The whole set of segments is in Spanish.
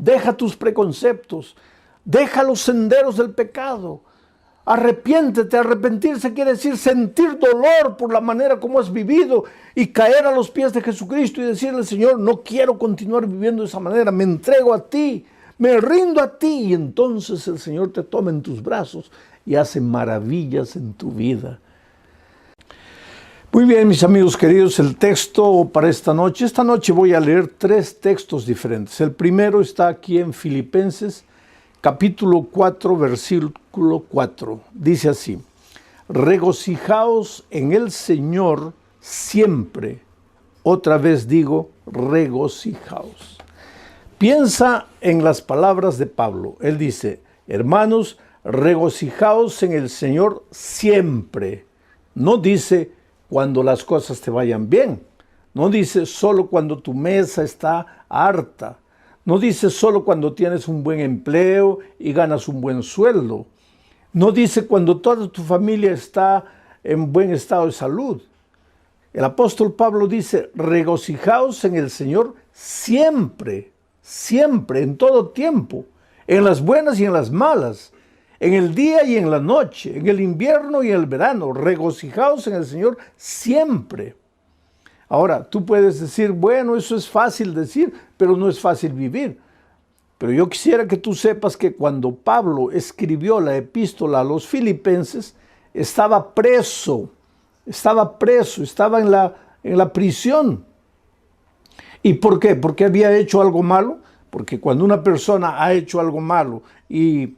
deja tus preconceptos, deja los senderos del pecado. Arrepiéntete. Arrepentirse quiere decir sentir dolor por la manera como has vivido y caer a los pies de Jesucristo y decirle: Señor, no quiero continuar viviendo de esa manera, me entrego a ti, me rindo a ti. Y entonces el Señor te toma en tus brazos y hace maravillas en tu vida. Muy bien, mis amigos queridos, el texto para esta noche voy a leer 3 textos diferentes. El primero está aquí en Filipenses, capítulo 4, versículo 4. Dice así: regocijaos en el Señor siempre. Otra vez digo, regocijaos. Piensa en las palabras de Pablo. Él dice: hermanos, regocijaos en el Señor siempre. No dice cuando las cosas te vayan bien. No dice solo cuando tu mesa está harta. No dice solo cuando tienes un buen empleo y ganas un buen sueldo. No dice cuando toda tu familia está en buen estado de salud. El apóstol Pablo dice: regocijaos en el Señor siempre, siempre, en todo tiempo, en las buenas y en las malas, en el día y en la noche, en el invierno y en el verano. Regocijaos en el Señor siempre. Ahora, tú puedes decir: bueno, eso es fácil decir, pero no es fácil vivir. Pero yo quisiera que tú sepas que cuando Pablo escribió la epístola a los filipenses, estaba preso en la prisión. ¿Y por qué? ¿Porque había hecho algo malo? Porque cuando una persona ha hecho algo malo y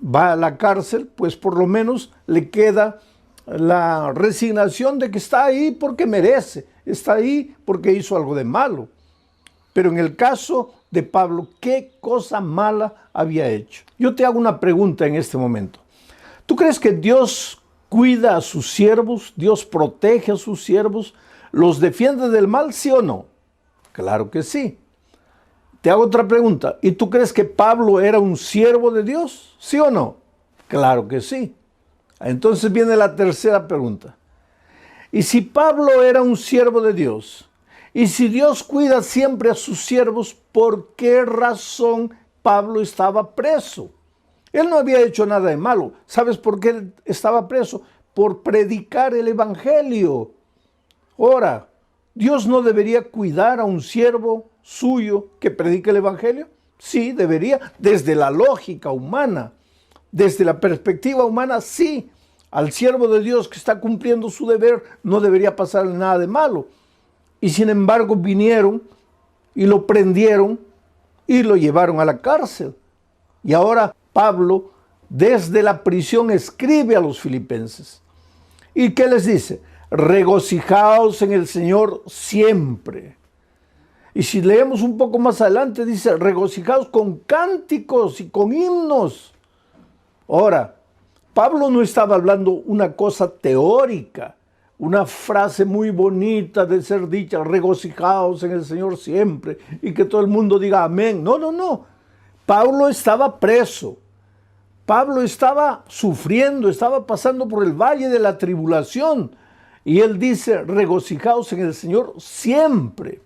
va a la cárcel, pues por lo menos le queda la resignación de que está ahí porque merece, está ahí porque hizo algo de malo. Pero en el caso de Pablo, ¿qué cosa mala había hecho? Yo te hago una pregunta en este momento. ¿Tú crees que Dios cuida a sus siervos? ¿Dios protege a sus siervos? ¿Los defiende del mal, sí o no? Claro que sí. Te hago otra pregunta. ¿Y tú crees que Pablo era un siervo de Dios? ¿Sí o no? Claro que sí. Entonces viene la tercera pregunta. ¿Y si Pablo era un siervo de Dios? ¿Y si Dios cuida siempre a sus siervos, por qué razón Pablo estaba preso? Él no había hecho nada de malo. ¿Sabes por qué él estaba preso? Por predicar el evangelio. Ahora, ¿Dios no debería cuidar a un siervo suyo que predique el evangelio? Sí, debería, desde la lógica humana, desde la perspectiva humana, sí. Al siervo de Dios que está cumpliendo su deber no debería pasarle nada de malo. Y sin embargo vinieron y lo prendieron y lo llevaron a la cárcel. Y ahora Pablo desde la prisión escribe a los filipenses. ¿Y qué les dice? Regocijaos en el Señor siempre. Y si leemos un poco más adelante, dice: regocijaos con cánticos y con himnos. Ahora, Pablo no estaba hablando una cosa teórica, una frase muy bonita de ser dicha: regocijaos en el Señor siempre, y que todo el mundo diga amén. No, no, no. Pablo estaba preso. Pablo estaba sufriendo, estaba pasando por el valle de la tribulación. Y él dice: regocijaos en el Señor siempre.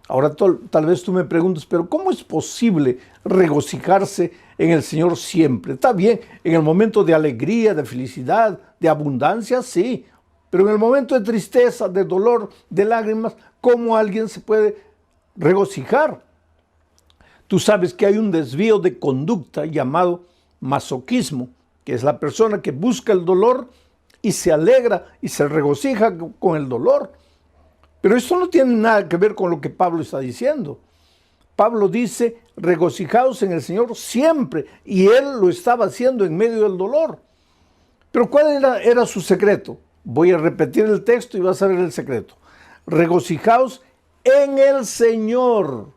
Ahora tal vez tú me preguntes: pero ¿cómo es posible regocijarse en el Señor siempre? Está bien, en el momento de alegría, de felicidad, de abundancia, sí. Pero en el momento de tristeza, de dolor, de lágrimas, ¿cómo alguien se puede regocijar? Tú sabes que hay un desvío de conducta llamado masoquismo, que es la persona que busca el dolor y se alegra y se regocija con el dolor. Pero esto no tiene nada que ver con lo que Pablo está diciendo. Pablo dice: regocijaos en el Señor siempre, y él lo estaba haciendo en medio del dolor. Pero ¿cuál era su secreto? Voy a repetir el texto y vas a ver el secreto. Regocijaos en el Señor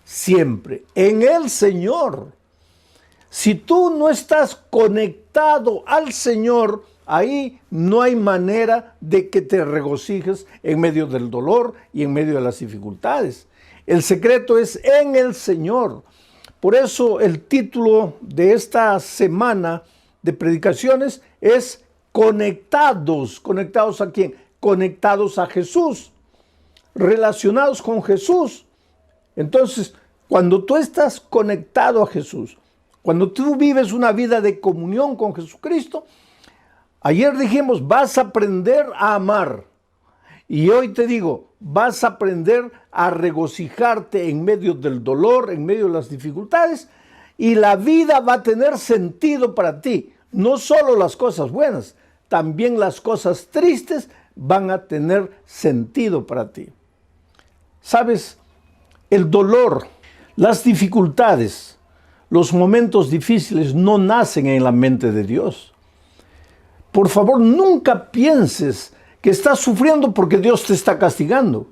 siempre, en el Señor. Si tú no estás conectado al Señor, ahí no hay manera de que te regocijes en medio del dolor y en medio de las dificultades. El secreto es en el Señor. Por eso el título de esta semana de predicaciones es conectados. ¿Conectados a quién? Conectados a Jesús, relacionados con Jesús. Entonces, Cuando tú estás conectado a Jesús, cuando tú vives una vida de comunión con Jesucristo, ayer dijimos, vas a aprender a amar. Y hoy te digo, vas a aprender a regocijarte en medio del dolor, en medio de las dificultades, y la vida va a tener sentido para ti. No solo las cosas buenas, también las cosas tristes van a tener sentido para ti. ¿Sabes? El dolor, las dificultades, los momentos difíciles no nacen en la mente de Dios. Por favor, nunca pienses que estás sufriendo porque Dios te está castigando,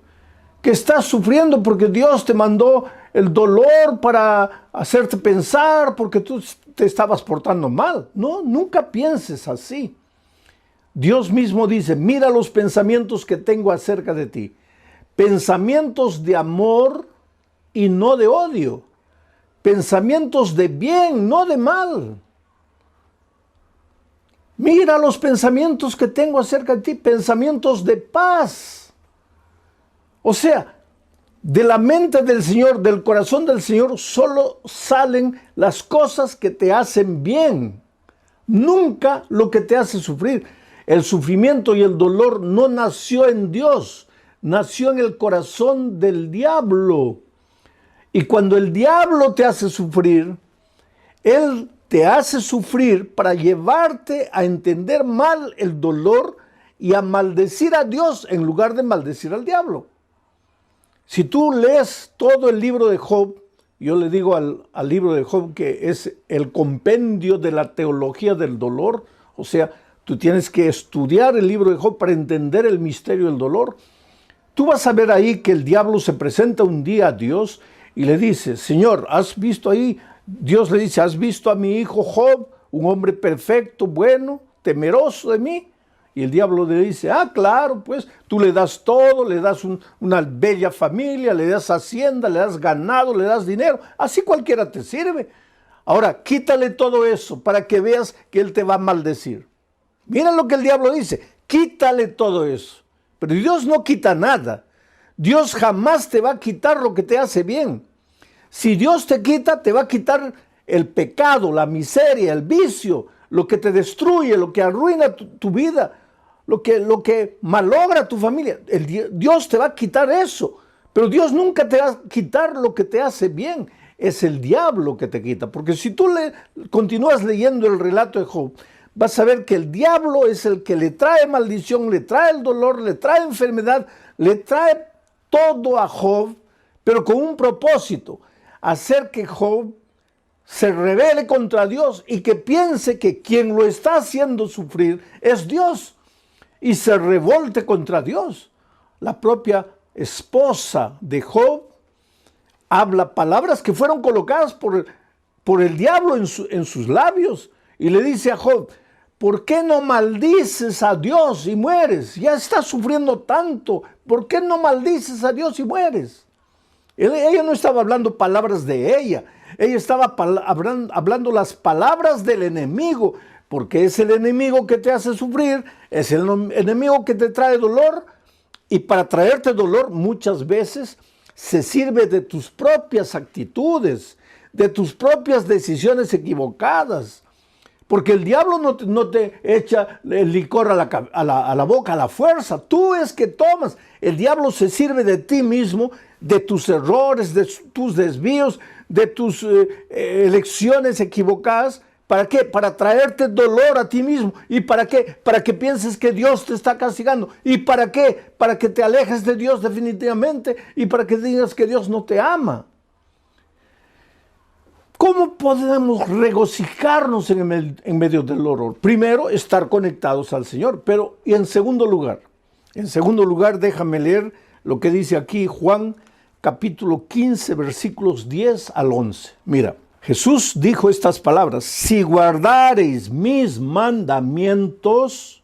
que estás sufriendo porque Dios te mandó el dolor para hacerte pensar porque tú te estabas portando mal. No, nunca pienses así. Dios mismo dice, mira los pensamientos que tengo acerca de ti. Pensamientos de amor y no de odio. Pensamientos de bien, no de mal. Mira los pensamientos que tengo acerca de ti, pensamientos de paz. O sea, de la mente del Señor, del corazón del Señor, solo salen las cosas que te hacen bien. Nunca lo que te hace sufrir. El sufrimiento y el dolor no nació en Dios, nació en el corazón del diablo. Y cuando el diablo te hace sufrir, él te hace sufrir para llevarte a entender mal el dolor y a maldecir a Dios en lugar de maldecir al diablo. Si tú lees todo el libro de Job, yo le digo al libro de Job que es el compendio de la teología del dolor, o sea, tú tienes que estudiar el libro de Job para entender el misterio del dolor. Tú vas a ver ahí que el diablo se presenta un día a Dios y le dice, Señor, ¿has visto ahí? Dios le dice, ¿has visto a mi hijo Job, un hombre perfecto, bueno, temeroso de mí? Y el diablo le dice, claro, pues tú le das todo, le das una bella familia, le das hacienda, le das ganado, le das dinero, así cualquiera te sirve. Ahora, quítale todo eso para que veas que él te va a maldecir. Miren lo que el diablo dice, quítale todo eso. Pero Dios no quita nada. Dios jamás te va a quitar lo que te hace bien. Si Dios te quita, te va a quitar el pecado, la miseria, el vicio, lo que te destruye, lo que arruina tu vida, lo que malogra tu familia. Dios te va a quitar eso, pero Dios nunca te va a quitar lo que te hace bien. Es el diablo que te quita, porque si tú continúas leyendo el relato de Job, vas a ver que el diablo es el que le trae maldición, le trae el dolor, le trae enfermedad, le trae todo a Job, pero con un propósito, hacer que Job se rebele contra Dios y que piense que quien lo está haciendo sufrir es Dios y se revolte contra Dios. La propia esposa de Job habla palabras que fueron colocadas por el diablo en sus labios y le dice a Job, ¿por qué no maldices a Dios y mueres? Ya estás sufriendo tanto, ¿por qué no maldices a Dios y mueres? Ella no estaba hablando palabras de ella estaba hablando las palabras del enemigo, porque es el enemigo que te hace sufrir, es el enemigo que te trae dolor, y para traerte dolor muchas veces se sirve de tus propias actitudes, de tus propias decisiones equivocadas, porque el diablo no te echa el licor a la boca a la fuerza, tú es que tomas. El diablo se sirve de ti mismo, de tus errores, de tus desvíos, de tus elecciones equivocadas. ¿Para qué? Para traerte dolor a ti mismo. ¿Y para qué? Para que pienses que Dios te está castigando. ¿Y para qué? Para que te alejes de Dios definitivamente y para que digas que Dios no te ama. ¿Cómo podemos regocijarnos en medio del dolor? Primero, estar conectados al Señor. Pero, y en segundo lugar, déjame leer lo que dice aquí Juan capítulo 15, versículos 10 al 11. Mira, Jesús dijo estas palabras: si guardareis mis mandamientos,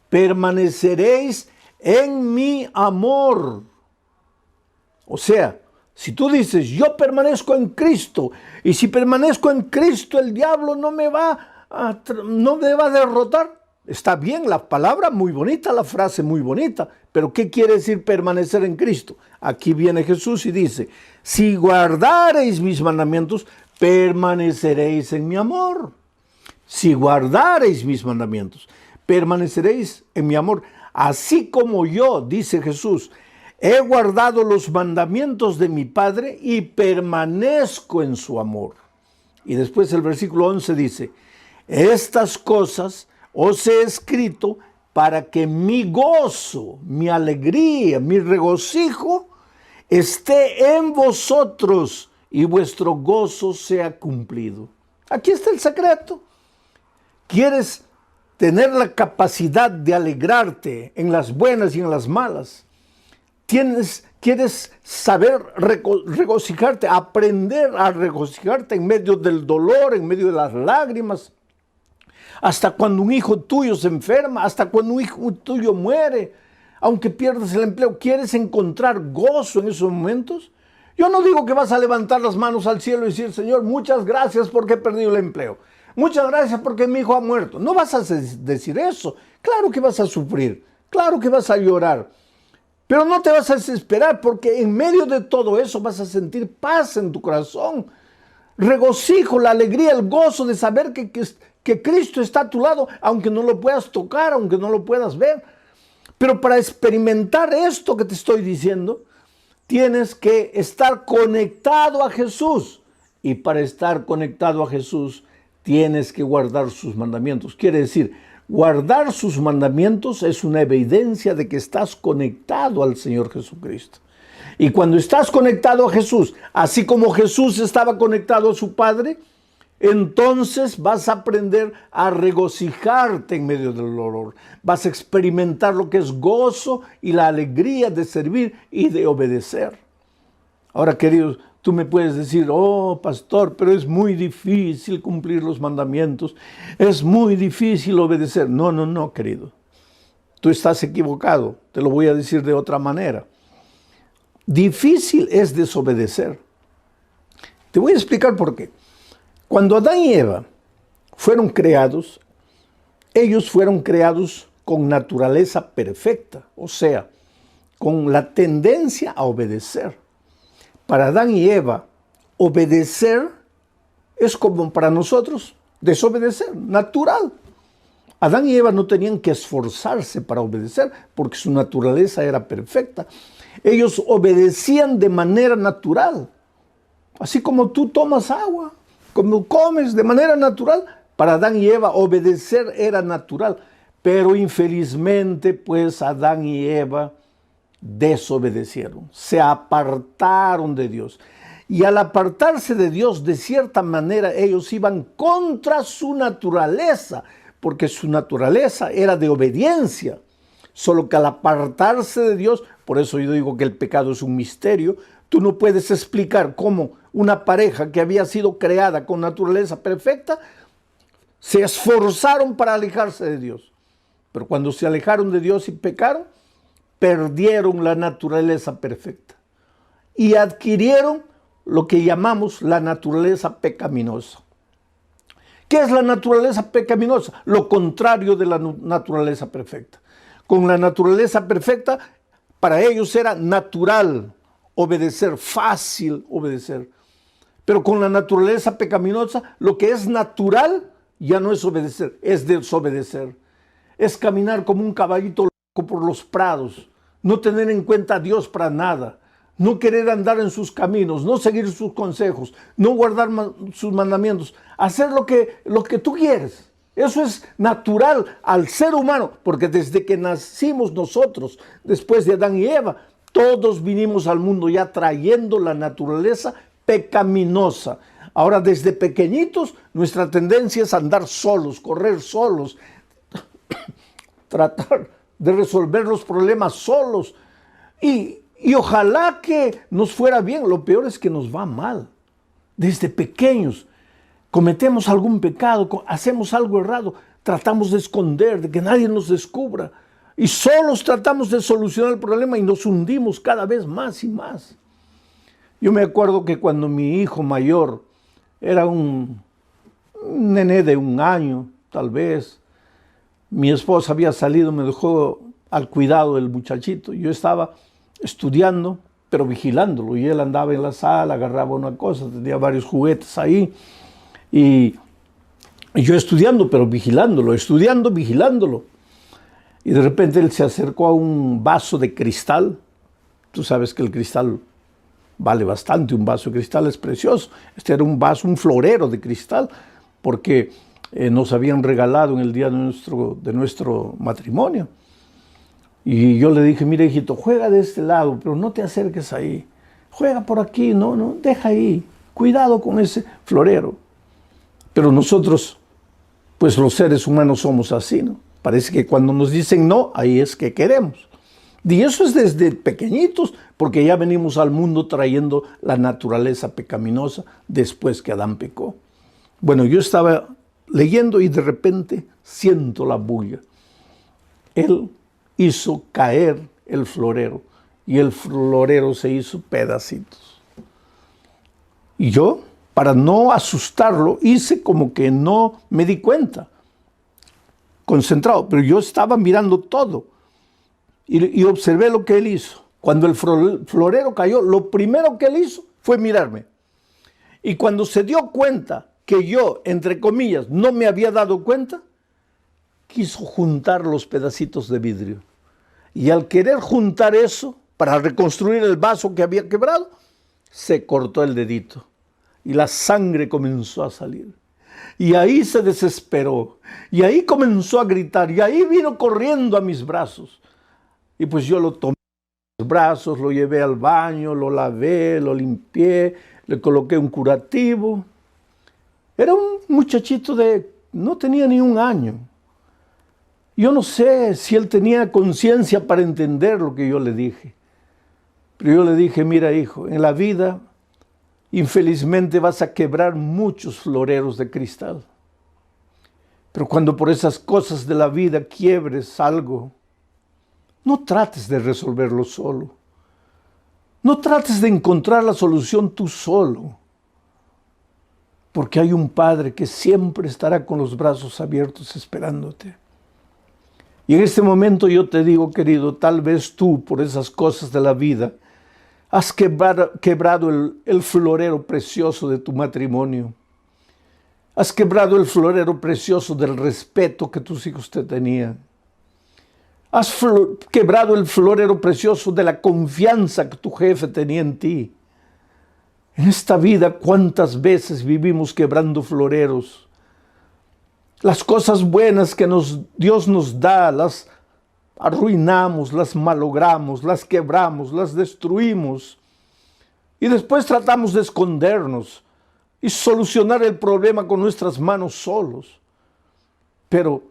permaneceréis en mi amor. O sea, si tú dices, yo permanezco en Cristo, y si permanezco en Cristo, el diablo no me va a derrotar. Está bien la palabra, muy bonita, la frase muy bonita, Pero ¿qué quiere decir permanecer en Cristo? Aquí viene Jesús y dice, si guardareis mis mandamientos, permaneceréis en mi amor. Si guardareis mis mandamientos, permaneceréis en mi amor. Así como yo, dice Jesús, he guardado los mandamientos de mi Padre y permanezco en su amor. Y después el versículo 11 dice, estas cosas os he escrito para que mi gozo, mi alegría, mi regocijo esté en vosotros y vuestro gozo sea cumplido. Aquí está el secreto. ¿Quieres tener la capacidad de alegrarte en las buenas y en las malas? ¿Quieres saber regocijarte, aprender a regocijarte en medio del dolor, en medio de las lágrimas? Hasta cuando un hijo tuyo se enferma, hasta cuando un hijo tuyo muere, aunque pierdas el empleo, ¿quieres encontrar gozo en esos momentos? Yo no digo que vas a levantar las manos al cielo y decir, Señor, muchas gracias porque he perdido el empleo. Muchas gracias porque mi hijo ha muerto. No vas a decir eso. Claro que vas a sufrir. Claro que vas a llorar. Pero no te vas a desesperar porque en medio de todo eso vas a sentir paz en tu corazón. Regocijo, la alegría, el gozo de saber que Cristo está a tu lado, aunque no lo puedas tocar, aunque no lo puedas ver. Pero para experimentar esto que te estoy diciendo, tienes que estar conectado a Jesús. Y para estar conectado a Jesús, tienes que guardar sus mandamientos. Quiere decir, guardar sus mandamientos es una evidencia de que estás conectado al Señor Jesucristo. Y cuando estás conectado a Jesús, así como Jesús estaba conectado a su Padre, entonces vas a aprender a regocijarte en medio del dolor. Vas a experimentar lo que es gozo y la alegría de servir y de obedecer. Ahora, queridos, tú me puedes decir, oh, pastor, pero es muy difícil cumplir los mandamientos. Es muy difícil obedecer. No, querido. Tú estás equivocado. Te lo voy a decir de otra manera. Difícil es desobedecer. Te voy a explicar por qué. Cuando Adán y Eva fueron creados, ellos fueron creados con naturaleza perfecta, o sea, con la tendencia a obedecer. Para Adán y Eva, obedecer es como para nosotros desobedecer, natural. Adán y Eva no tenían que esforzarse para obedecer porque su naturaleza era perfecta. Ellos obedecían de manera natural, así como tú tomas agua, como comes de manera natural. Para Adán y Eva obedecer era natural, pero infelizmente pues Adán y Eva desobedecieron, se apartaron de Dios. Y al apartarse de Dios, de cierta manera, ellos iban contra su naturaleza, porque su naturaleza era de obediencia. Solo que al apartarse de Dios, por eso yo digo que el pecado es un misterio, tú no puedes explicar cómo una pareja que había sido creada con naturaleza perfecta, se esforzaron para alejarse de Dios. Pero cuando se alejaron de Dios y pecaron, perdieron la naturaleza perfecta y adquirieron lo que llamamos la naturaleza pecaminosa. ¿Qué es la naturaleza pecaminosa? Lo contrario de la naturaleza perfecta. Con la naturaleza perfecta, para ellos era natural obedecer, fácil obedecer. Pero con la naturaleza pecaminosa, lo que es natural ya no es obedecer, es desobedecer. Es caminar como un caballito loco por los prados, no tener en cuenta a Dios para nada, no querer andar en sus caminos, no seguir sus consejos, no guardar sus mandamientos, hacer lo que tú quieres. Eso es natural al ser humano, porque desde que nacimos nosotros, después de Adán y Eva, todos vinimos al mundo ya trayendo la naturaleza pecaminosa. Ahora, desde pequeñitos, nuestra tendencia es andar solos, correr solos, tratar de resolver los problemas solos. Y ojalá que nos fuera bien. Lo peor es que nos va mal. Desde pequeños cometemos algún pecado, hacemos algo errado, tratamos de esconder, de que nadie nos descubra. Y solos tratamos de solucionar el problema y nos hundimos cada vez más y más. Yo me acuerdo que cuando mi hijo mayor era un nené de 1 año, tal vez, mi esposa había salido, me dejó al cuidado del muchachito. Yo estaba estudiando, pero vigilándolo, y él andaba en la sala, agarraba una cosa, tenía varios juguetes ahí, y yo estudiando, pero vigilándolo, estudiando, vigilándolo. Y de repente él se acercó a un vaso de cristal. Tú sabes que el cristal vale bastante, un vaso de cristal es precioso. Este era un vaso, un florero de cristal, porque nos habían regalado en el día de nuestro matrimonio. Y yo le dije, mira hijito, juega de este lado, pero no te acerques ahí. Juega por aquí, no, deja ahí. Cuidado con ese florero. Pero nosotros, pues los seres humanos somos así, ¿no? Parece que cuando nos dicen no, ahí es que queremos. Y eso es desde pequeñitos, porque ya venimos al mundo trayendo la naturaleza pecaminosa después que Adán pecó. Bueno, yo estaba leyendo y de repente siento la bulla. Él hizo caer el florero y el florero se hizo pedacitos. Y yo, para no asustarlo, hice como que no me di cuenta. Concentrado, pero yo estaba mirando todo y observé lo que él hizo. Cuando el florero cayó, lo primero que él hizo fue mirarme. Y cuando se dio cuenta que yo, entre comillas, no me había dado cuenta, quiso juntar los pedacitos de vidrio. Y al querer juntar eso, para reconstruir el vaso que había quebrado, se cortó el dedito y la sangre comenzó a salir. Y ahí se desesperó, y ahí comenzó a gritar, y ahí vino corriendo a mis brazos. Y pues yo lo tomé en los brazos, lo llevé al baño, lo lavé, lo limpié, le coloqué un curativo. Era un muchachito no tenía ni un año. Yo no sé si él tenía conciencia para entender lo que yo le dije. Pero yo le dije, mira hijo, en la vida infelizmente vas a quebrar muchos floreros de cristal. Pero cuando por esas cosas de la vida quiebres algo, no trates de resolverlo solo. No trates de encontrar la solución tú solo. Porque hay un Padre que siempre estará con los brazos abiertos esperándote. Y en este momento yo te digo, querido, tal vez tú, por esas cosas de la vida, has quebrado el florero precioso de tu matrimonio. Has quebrado el florero precioso del respeto que tus hijos te tenían. Has quebrado el florero precioso de la confianza que tu jefe tenía en ti. En esta vida, ¿cuántas veces vivimos quebrando floreros? Las cosas buenas que Dios nos da, las arruinamos, las malogramos, las quebramos, las destruimos. Y después tratamos de escondernos y solucionar el problema con nuestras manos solos. Pero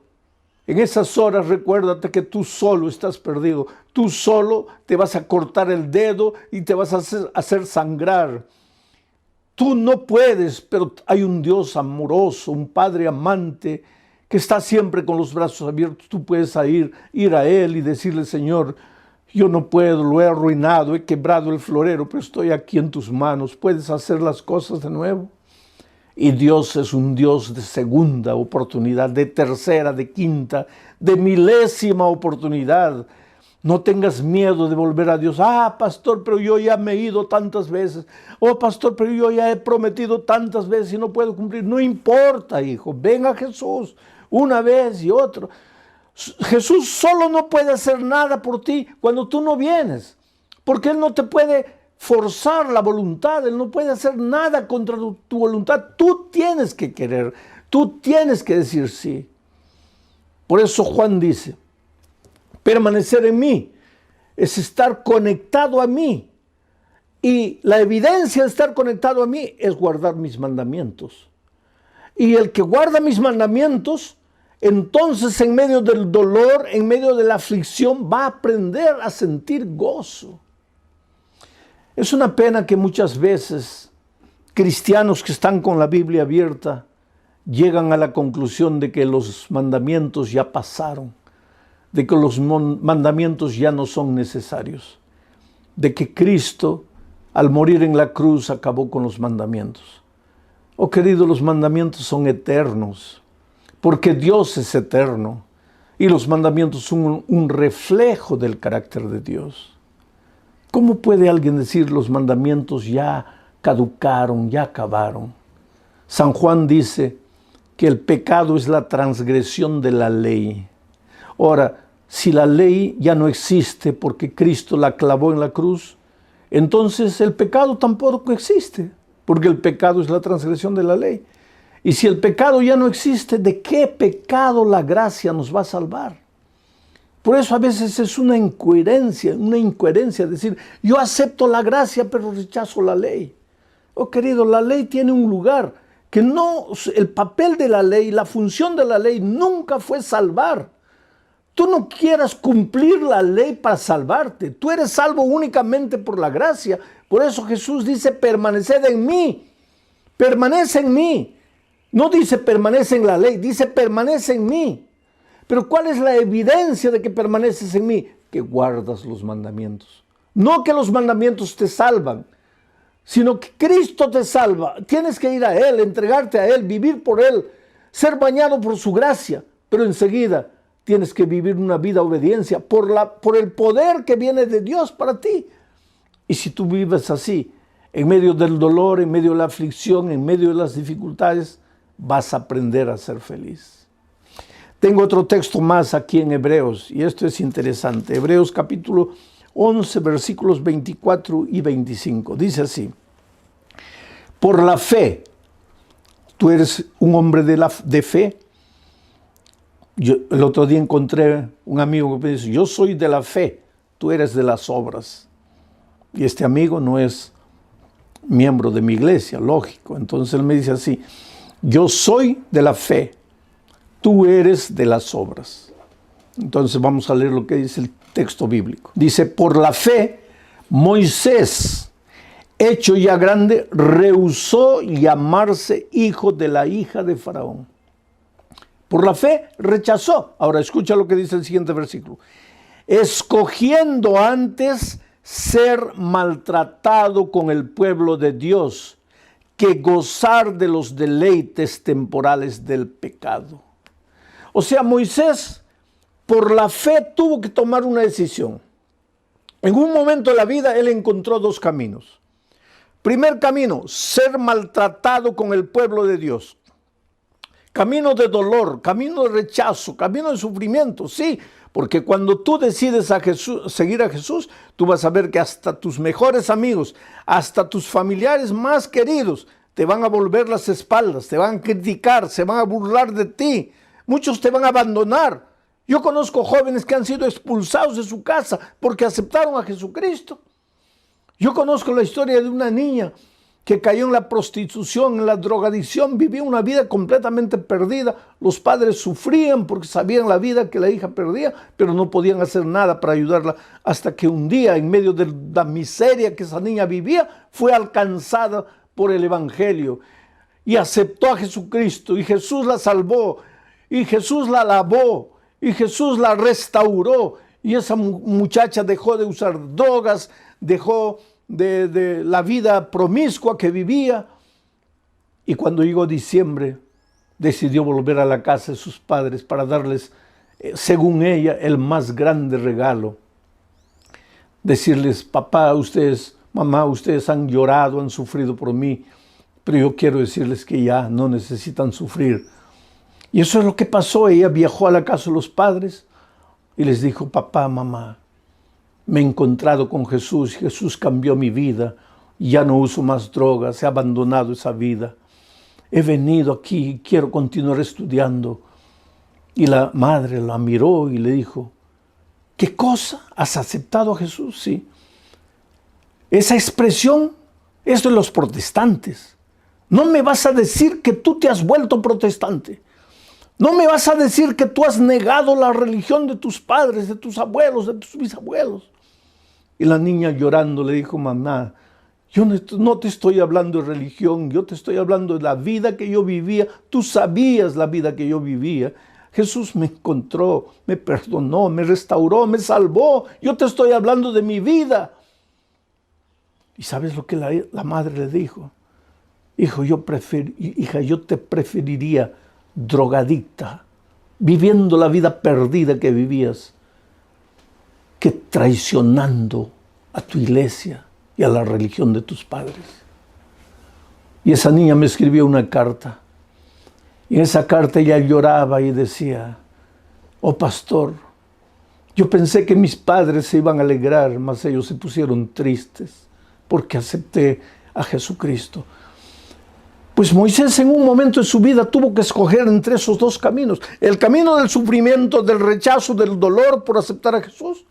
en esas horas recuérdate que tú solo estás perdido. Tú solo te vas a cortar el dedo y te vas a hacer sangrar. Tú no puedes, pero hay un Dios amoroso, un Padre amante que está siempre con los brazos abiertos. Tú puedes ir a Él y decirle, Señor, yo no puedo, lo he arruinado, he quebrado el florero, pero estoy aquí en tus manos. ¿Puedes hacer las cosas de nuevo? Y Dios es un Dios de segunda oportunidad, de tercera, de quinta, de milésima oportunidad. No tengas miedo de volver a Dios. Ah, pastor, pero yo ya me he ido tantas veces. Oh, pastor, pero yo ya he prometido tantas veces y no puedo cumplir. No importa, hijo. Ven a Jesús una vez y otra. Jesús solo no puede hacer nada por ti cuando tú no vienes. Porque Él no te puede forzar la voluntad. Él no puede hacer nada contra tu voluntad. Tú tienes que querer. Tú tienes que decir sí. Por eso Juan dice, permanecer en mí es estar conectado a mí. Y la evidencia de estar conectado a mí es guardar mis mandamientos. Y el que guarda mis mandamientos, entonces en medio del dolor, en medio de la aflicción, va a aprender a sentir gozo. Es una pena que muchas veces cristianos que están con la Biblia abierta llegan a la conclusión de que los mandamientos ya pasaron, de que los mandamientos ya no son necesarios, de que Cristo, al morir en la cruz, acabó con los mandamientos. Oh, querido, los mandamientos son eternos, porque Dios es eterno. Y los mandamientos son un reflejo del carácter de Dios. ¿Cómo puede alguien decir los mandamientos ya caducaron, ya acabaron? San Juan dice que el pecado es la transgresión de la ley. Ahora, si la ley ya no existe porque Cristo la clavó en la cruz, entonces el pecado tampoco existe, porque el pecado es la transgresión de la ley. Y si el pecado ya no existe, ¿de qué pecado la gracia nos va a salvar? Por eso a veces es una incoherencia decir, yo acepto la gracia pero rechazo la ley. Oh querido, la ley tiene un lugar que no, el papel de la ley, la función de la ley nunca fue salvar. Tú no quieras cumplir la ley para salvarte. Tú eres salvo únicamente por la gracia. Por eso Jesús dice, permaneced en mí. Permanece en mí. No dice permanece en la ley, dice permanece en mí. Pero ¿cuál es la evidencia de que permaneces en mí? Que guardas los mandamientos. No que los mandamientos te salvan, sino que Cristo te salva. Tienes que ir a Él, entregarte a Él, vivir por Él, ser bañado por su gracia. Pero enseguida tienes que vivir una vida de obediencia por el poder que viene de Dios para ti. Y si tú vives así, en medio del dolor, en medio de la aflicción, en medio de las dificultades, vas a aprender a ser feliz. Tengo otro texto más aquí en Hebreos, y esto es interesante. Hebreos capítulo 11, versículos 24 y 25. Dice así: por la fe, tú eres un hombre de fe. El otro día encontré un amigo que me dice, yo soy de la fe, tú eres de las obras. Y este amigo no es miembro de mi iglesia, lógico. Entonces él me dice así, yo soy de la fe, tú eres de las obras. Entonces vamos a leer lo que dice el texto bíblico. Dice, por la fe, Moisés, hecho ya grande, rehusó llamarse hijo de la hija de Faraón. Por la fe rechazó. Ahora escucha lo que dice el siguiente versículo. Escogiendo antes ser maltratado con el pueblo de Dios que gozar de los deleites temporales del pecado. O sea, Moisés por la fe tuvo que tomar una decisión. En un momento de la vida él encontró dos caminos. Primer camino, ser maltratado con el pueblo de Dios. Camino de dolor, camino de rechazo, camino de sufrimiento, sí, porque cuando tú decides seguir a Jesús, tú vas a ver que hasta tus mejores amigos, hasta tus familiares más queridos, te van a volver las espaldas, te van a criticar, se van a burlar de ti, muchos te van a abandonar. Yo conozco jóvenes que han sido expulsados de su casa porque aceptaron a Jesucristo. Yo conozco la historia de una niña que cayó en la prostitución, en la drogadicción, vivía una vida completamente perdida. Los padres sufrían porque sabían la vida que la hija perdía, pero no podían hacer nada para ayudarla, hasta que un día, en medio de la miseria que esa niña vivía, fue alcanzada por el Evangelio y aceptó a Jesucristo, y Jesús la salvó, y Jesús la lavó, y Jesús la restauró, y esa muchacha dejó de usar drogas, dejó de la vida promiscua que vivía, y cuando llegó diciembre decidió volver a la casa de sus padres para darles, según ella, el más grande regalo. Decirles, papá, ustedes, mamá, ustedes han llorado, han sufrido por mí, pero yo quiero decirles que ya no necesitan sufrir. Y eso es lo que pasó. Ella viajó a la casa de los padres y les dijo, papá, mamá, me he encontrado con Jesús, Jesús cambió mi vida, ya no uso más drogas, he abandonado esa vida. He venido aquí y quiero continuar estudiando. Y la madre la miró y le dijo, ¿qué cosa? ¿Has aceptado a Jesús? Sí. Esa expresión es de los protestantes. No me vas a decir que tú te has vuelto protestante. No me vas a decir que tú has negado la religión de tus padres, de tus abuelos, de tus bisabuelos. Y la niña llorando le dijo, mamá, yo no te estoy hablando de religión, yo te estoy hablando de la vida que yo vivía. Tú sabías la vida que yo vivía. Jesús me encontró, me perdonó, me restauró, me salvó. Yo te estoy hablando de mi vida. ¿Y sabes lo que la madre le dijo? Hija, yo te preferiría drogadicta viviendo la vida perdida que vivías, que traicionando a tu iglesia y a la religión de tus padres. Y esa niña me escribió una carta. Y en esa carta ella lloraba y decía: oh pastor, yo pensé que mis padres se iban a alegrar, mas ellos se pusieron tristes porque acepté a Jesucristo. Pues Moisés en un momento de su vida tuvo que escoger entre esos dos caminos: el camino del sufrimiento, del rechazo, del dolor por aceptar a Jesús,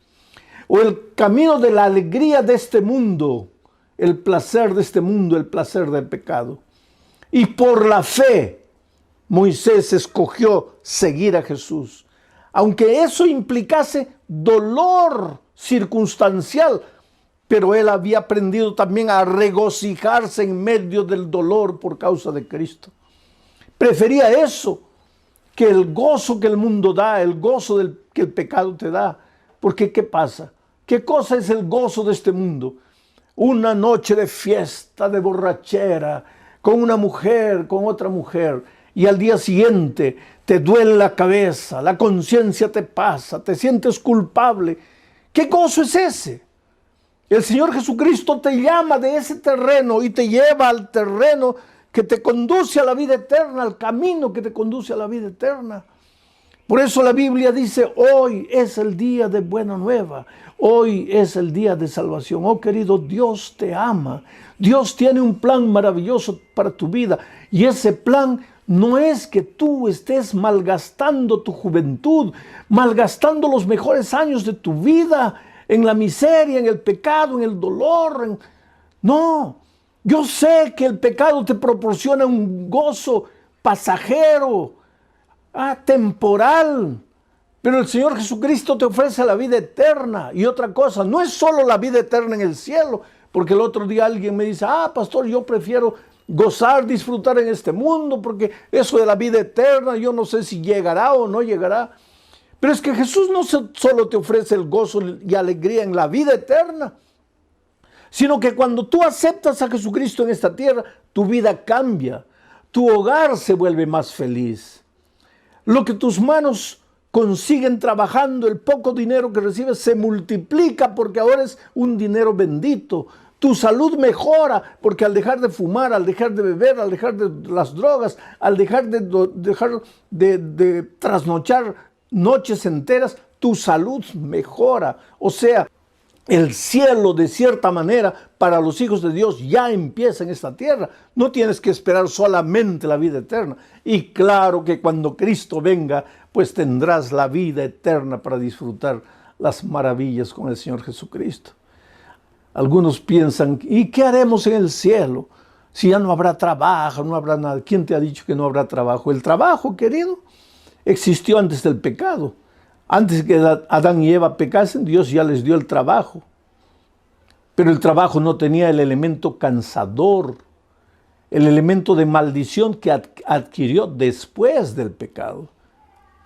o el camino de la alegría de este mundo, el placer de este mundo, el placer del pecado. Y por la fe, Moisés escogió seguir a Jesús, aunque eso implicase dolor circunstancial, pero él había aprendido también a regocijarse en medio del dolor por causa de Cristo. Prefería eso que el gozo que el mundo da, el gozo que el pecado te da. Porque ¿qué pasa? ¿Qué cosa es el gozo de este mundo? Una noche de fiesta, de borrachera, con una mujer, con otra mujer, y al día siguiente te duele la cabeza, la conciencia te pasa, te sientes culpable. ¿Qué gozo es ese? El Señor Jesucristo te llama de ese terreno y te lleva al terreno que te conduce a la vida eterna, al camino que te conduce a la vida eterna. Por eso la Biblia dice: hoy es el día de buena nueva, hoy es el día de salvación. Oh querido, Dios te ama. Dios tiene un plan maravilloso para tu vida, y ese plan no es que tú estés malgastando tu juventud, malgastando los mejores años de tu vida en la miseria, en el pecado, en el dolor. No, yo sé que el pecado te proporciona un gozo pasajero, temporal, pero el Señor Jesucristo te ofrece la vida eterna. Y otra cosa, no es solo la vida eterna en el cielo, porque el otro día alguien me dice: pastor, yo prefiero gozar, disfrutar en este mundo, porque eso de la vida eterna, yo no sé si llegará o no llegará. Pero es que Jesús no solo te ofrece el gozo y alegría en la vida eterna, sino que cuando tú aceptas a Jesucristo en esta tierra, tu vida cambia, tu hogar se vuelve más feliz. Lo que tus manos consiguen trabajando, el poco dinero que recibes, se multiplica porque ahora es un dinero bendito. Tu salud mejora porque al dejar de fumar, al dejar de beber, al dejar de las drogas, al dejar de trasnochar noches enteras, tu salud mejora. O sea, el cielo, de cierta manera, para los hijos de Dios ya empieza en esta tierra. No tienes que esperar solamente la vida eterna. Y claro que cuando Cristo venga, pues tendrás la vida eterna para disfrutar las maravillas con el Señor Jesucristo. Algunos piensan: ¿y qué haremos en el cielo? Si ya no habrá trabajo, no habrá nada. ¿Quién te ha dicho que no habrá trabajo? El trabajo, querido, existió antes del pecado. Antes que Adán y Eva pecasen, Dios ya les dio el trabajo. Pero el trabajo no tenía el elemento cansador, el elemento de maldición que adquirió después del pecado.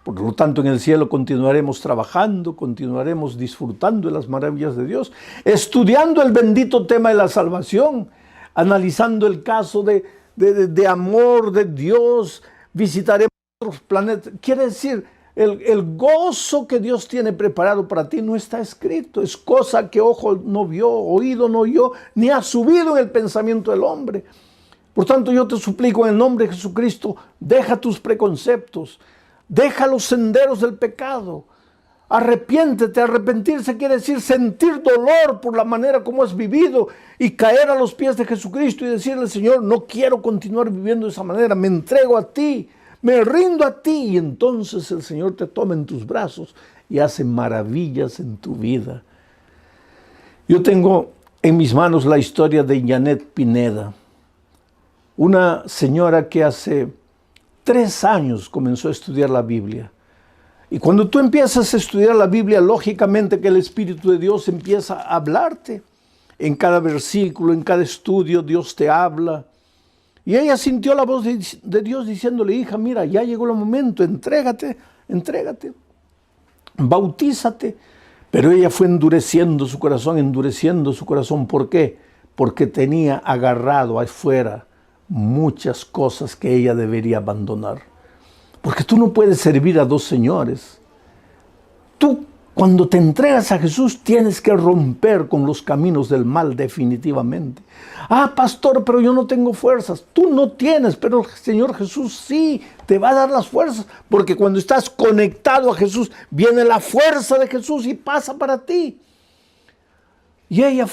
Por lo tanto, en el cielo continuaremos trabajando, continuaremos disfrutando de las maravillas de Dios, estudiando el bendito tema de la salvación, analizando el caso de amor de Dios, visitaremos otros planetas. Quiere decir, el gozo que Dios tiene preparado para ti no está escrito. Es cosa que ojo no vio, oído no oyó, ni ha subido en el pensamiento del hombre. Por tanto, yo te suplico en el nombre de Jesucristo, deja tus preconceptos, deja los senderos del pecado. Arrepiéntete. Arrepentirse quiere decir sentir dolor por la manera como has vivido y caer a los pies de Jesucristo y decirle: Señor, no quiero continuar viviendo de esa manera, me entrego a ti, me rindo a ti. Y entonces el Señor te toma en tus brazos y hace maravillas en tu vida. Yo tengo en mis manos la historia de Janet Pineda, una señora que hace 3 años comenzó a estudiar la Biblia. Y cuando tú empiezas a estudiar la Biblia, lógicamente que el Espíritu de Dios empieza a hablarte. En cada versículo, en cada estudio, Dios te habla. Y ella sintió la voz de Dios diciéndole: hija, mira, ya llegó el momento, entrégate, bautízate. Pero ella fue endureciendo su corazón. ¿Por qué? Porque tenía agarrado afuera muchas cosas que ella debería abandonar. Porque tú no puedes servir a dos señores. Tú, cuando te entregas a Jesús, tienes que romper con los caminos del mal definitivamente. Ah, pastor, pero yo no tengo fuerzas. Tú no tienes, pero el Señor Jesús sí te va a dar las fuerzas. Porque cuando estás conectado a Jesús, viene la fuerza de Jesús y pasa para ti. Y ella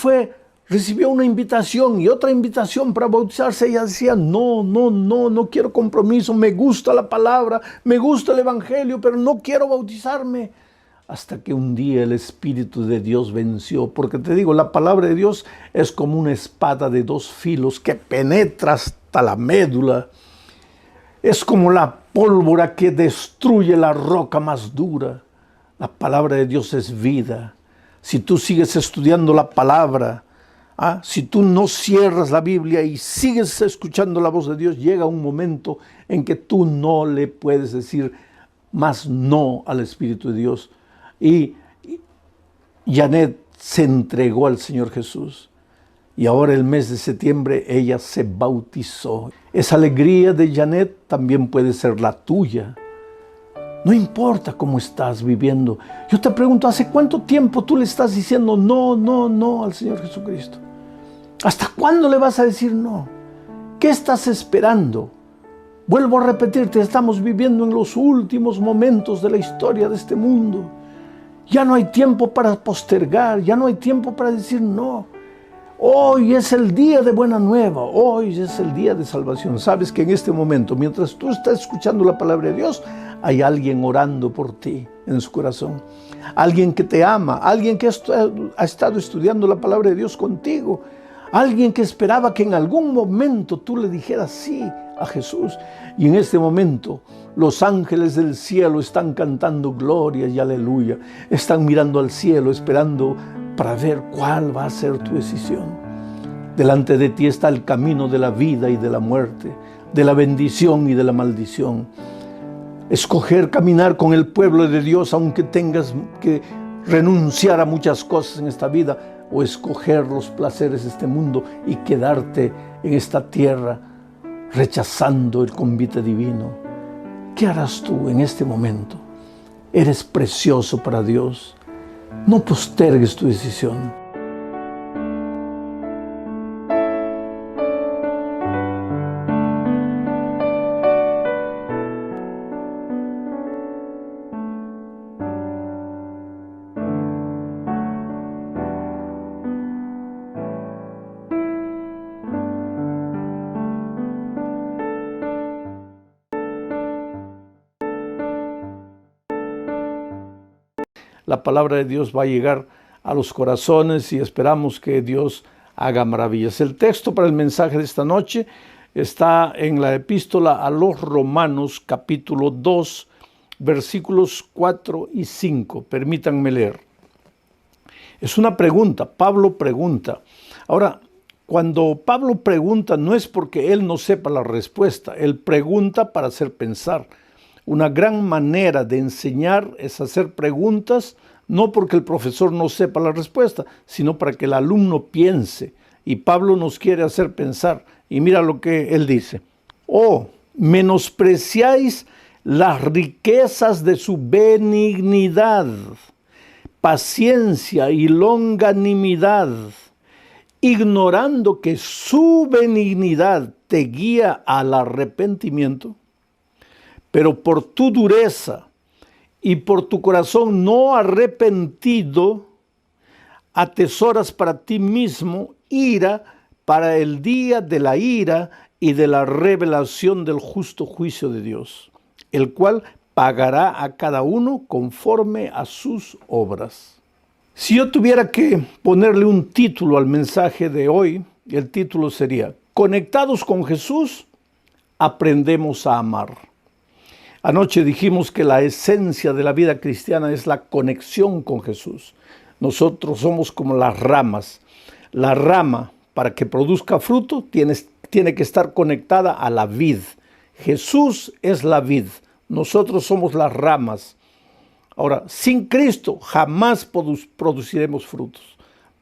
recibió una invitación y otra invitación para bautizarse. Ella decía, no quiero compromiso, me gusta la palabra, me gusta el evangelio, pero no quiero bautizarme. Hasta que un día el Espíritu de Dios venció. Porque te digo, la palabra de Dios es como una espada de dos filos que penetra hasta la médula. Es como la pólvora que destruye la roca más dura. La palabra de Dios es vida. Si tú sigues estudiando la palabra, si tú no cierras la Biblia y sigues escuchando la voz de Dios, llega un momento en que tú no le puedes decir más no al Espíritu de Dios. Y Janet se entregó al Señor Jesús. Y ahora el mes de septiembre ella se bautizó. Esa alegría de Janet también puede ser la tuya. No importa cómo estás viviendo. Yo te pregunto, ¿hace cuánto tiempo tú le estás diciendo no al Señor Jesucristo? ¿Hasta cuándo le vas a decir no? ¿Qué estás esperando? Vuelvo a repetirte, estamos viviendo en los últimos momentos de la historia de este mundo. Ya no hay tiempo para postergar, ya no hay tiempo para decir no. Hoy es el día de buena nueva, hoy es el día de salvación. Sabes que en este momento, mientras tú estás escuchando la palabra de Dios, hay alguien orando por ti en su corazón. Alguien que te ama, alguien que ha estado estudiando la palabra de Dios contigo. Alguien que esperaba que en algún momento tú le dijeras sí a Jesús. Y en este momento los ángeles del cielo están cantando gloria y aleluya. Están mirando al cielo esperando para ver cuál va a ser tu decisión. Delante de ti está el camino de la vida y de la muerte, de la bendición y de la maldición. Escoger caminar con el pueblo de Dios aunque tengas que renunciar a muchas cosas en esta vida, o escoger los placeres de este mundo y quedarte en esta tierra rechazando el convite divino. ¿Qué harás tú en este momento? Eres precioso para Dios. No postergues tu decisión. La palabra de Dios va a llegar a los corazones y esperamos que Dios haga maravillas. El texto para el mensaje de esta noche está en la epístola a los Romanos, capítulo 2, versículos 4 y 5. Permítanme leer. Es una pregunta, Pablo pregunta. Ahora, cuando Pablo pregunta no es porque él no sepa la respuesta, él pregunta para hacer pensar. Una gran manera de enseñar es hacer preguntas, no porque el profesor no sepa la respuesta, sino para que el alumno piense. Y Pablo nos quiere hacer pensar. Y mira lo que él dice. Menospreciáis las riquezas de su benignidad, paciencia y longanimidad, ignorando que su benignidad te guía al arrepentimiento. Pero por tu dureza y por tu corazón no arrepentido, atesoras para ti mismo ira para el día de la ira y de la revelación del justo juicio de Dios, el cual pagará a cada uno conforme a sus obras. Si yo tuviera que ponerle un título al mensaje de hoy, el título sería: Conectados con Jesús, aprendemos a amar. Anoche dijimos que la esencia de la vida cristiana es la conexión con Jesús. Nosotros somos como las ramas. La rama, para que produzca fruto, tiene que estar conectada a la vid. Jesús es la vid. Nosotros somos las ramas. Ahora, sin Cristo jamás produciremos frutos.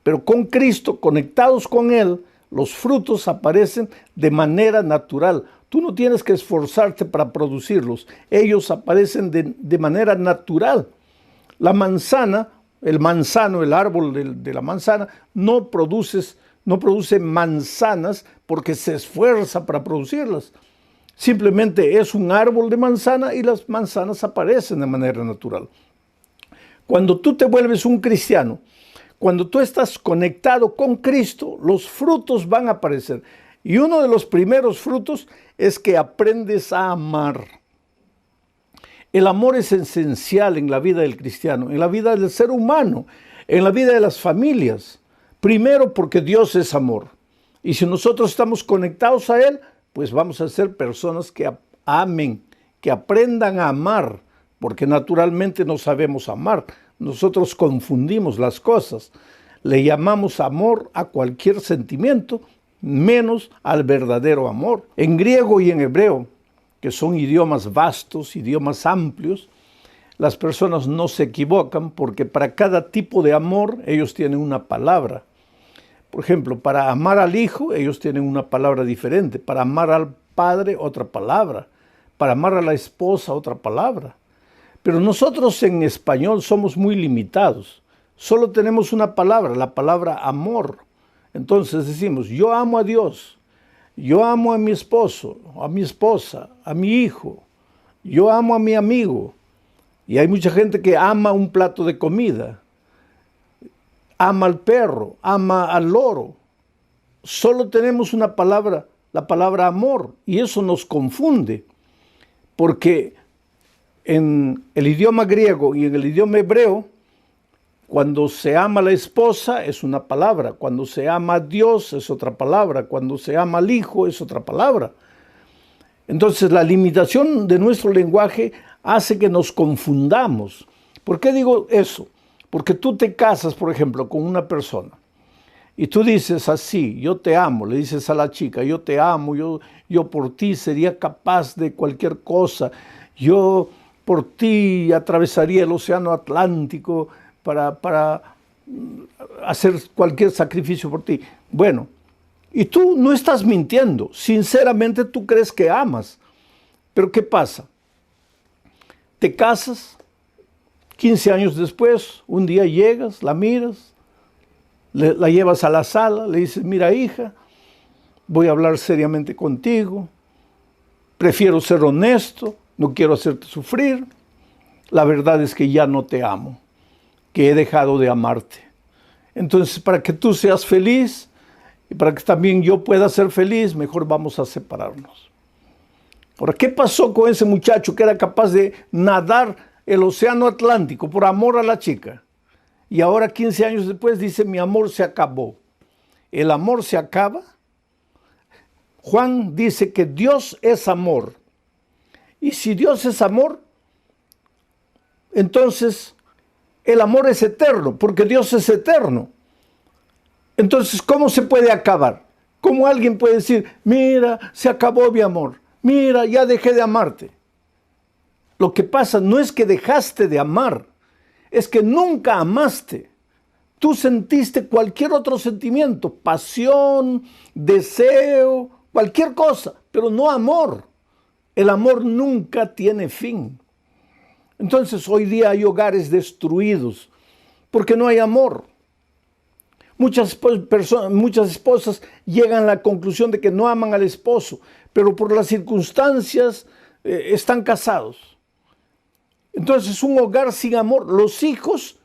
Pero con Cristo, conectados con Él, los frutos aparecen de manera natural, Tú no tienes que esforzarte para producirlos. Ellos aparecen de manera natural. La manzana, el manzano, el árbol de la manzana, no produce manzanas porque se esfuerza para producirlas. Simplemente es un árbol de manzana y las manzanas aparecen de manera natural. Cuando tú te vuelves un cristiano, cuando tú estás conectado con Cristo, los frutos van a aparecer. Y uno de los primeros frutos es que aprendes a amar. El amor es esencial en la vida del cristiano, en la vida del ser humano, en la vida de las familias. Primero porque Dios es amor. Y si nosotros estamos conectados a Él, pues vamos a ser personas que amen, que aprendan a amar, porque naturalmente no sabemos amar. Nosotros confundimos las cosas. Le llamamos amor a cualquier sentimiento, menos al verdadero amor. En griego y en hebreo, que son idiomas vastos, idiomas amplios, las personas no se equivocan porque para cada tipo de amor ellos tienen una palabra. Por ejemplo, para amar al hijo, ellos tienen una palabra diferente. Para amar al padre, otra palabra. Para amar a la esposa, otra palabra. Pero nosotros en español somos muy limitados. Solo tenemos una palabra, la palabra amor. Entonces decimos, yo amo a Dios, yo amo a mi esposo, a mi esposa, a mi hijo, yo amo a mi amigo. Y hay mucha gente que ama un plato de comida, ama al perro, ama al loro. Solo tenemos una palabra, la palabra amor, y eso nos confunde, porque en el idioma griego y en el idioma hebreo, cuando se ama a la esposa es una palabra, cuando se ama a Dios es otra palabra, cuando se ama al hijo es otra palabra. Entonces la limitación de nuestro lenguaje hace que nos confundamos. ¿Por qué digo eso? Porque tú te casas, por ejemplo, con una persona y tú dices así, yo te amo, le dices a la chica, yo te amo, yo por ti sería capaz de cualquier cosa, yo por ti atravesaría el océano Atlántico para hacer cualquier sacrificio por ti. Bueno, y tú no estás mintiendo, sinceramente tú crees que amas, pero ¿qué pasa? Te casas, 15 años después, un día llegas, la miras, la llevas a la sala, le dices, mira hija, voy a hablar seriamente contigo, prefiero ser honesto, no quiero hacerte sufrir, la verdad es que ya no te amo, que he dejado de amarte. Entonces, para que tú seas feliz y para que también yo pueda ser feliz, mejor vamos a separarnos. Ahora, ¿qué pasó con ese muchacho que era capaz de nadar el océano Atlántico por amor a la chica? Y ahora, 15 años después, dice, mi amor se acabó. ¿El amor se acaba? Juan dice que Dios es amor. Y si Dios es amor, entonces el amor es eterno, porque Dios es eterno. Entonces, ¿cómo se puede acabar? ¿Cómo alguien puede decir, mira, se acabó mi amor, mira, ya dejé de amarte? Lo que pasa no es que dejaste de amar, es que nunca amaste. Tú sentiste cualquier otro sentimiento, pasión, deseo, cualquier cosa, pero no amor. El amor nunca tiene fin. Entonces hoy día hay hogares destruidos porque no hay amor. Muchas esposas llegan a la conclusión de que no aman al esposo, pero por las circunstancias están casados. Entonces un hogar sin amor, los hijos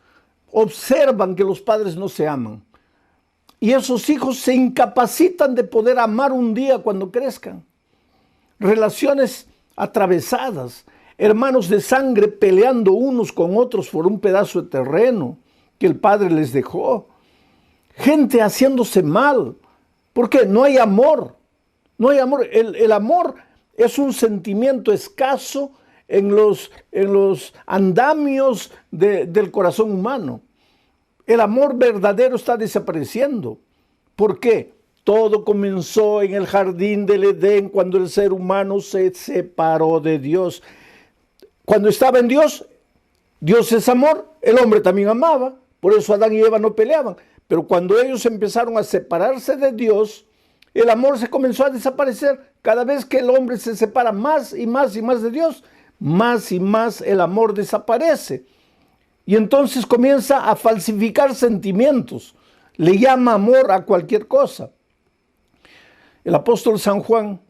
observan que los padres no se aman. Y esos hijos se incapacitan de poder amar un día cuando crezcan. Relaciones atravesadas, hermanos de sangre peleando unos con otros por un pedazo de terreno que el padre les dejó. Gente haciéndose mal. ¿Por qué? No hay amor. No hay amor. El amor es un sentimiento escaso en los andamios del corazón humano. El amor verdadero está desapareciendo. ¿Por qué? Todo comenzó en el jardín del Edén cuando el ser humano se separó de Dios. Cuando estaba en Dios, Dios es amor, el hombre también amaba, por eso Adán y Eva no peleaban. Pero cuando ellos empezaron a separarse de Dios, El amor se comenzó a desaparecer. Cada vez que el hombre se separa más y más y más de Dios, más y más el amor desaparece. Y entonces comienza a falsificar sentimientos. Le llama amor a cualquier cosa. El apóstol San Juan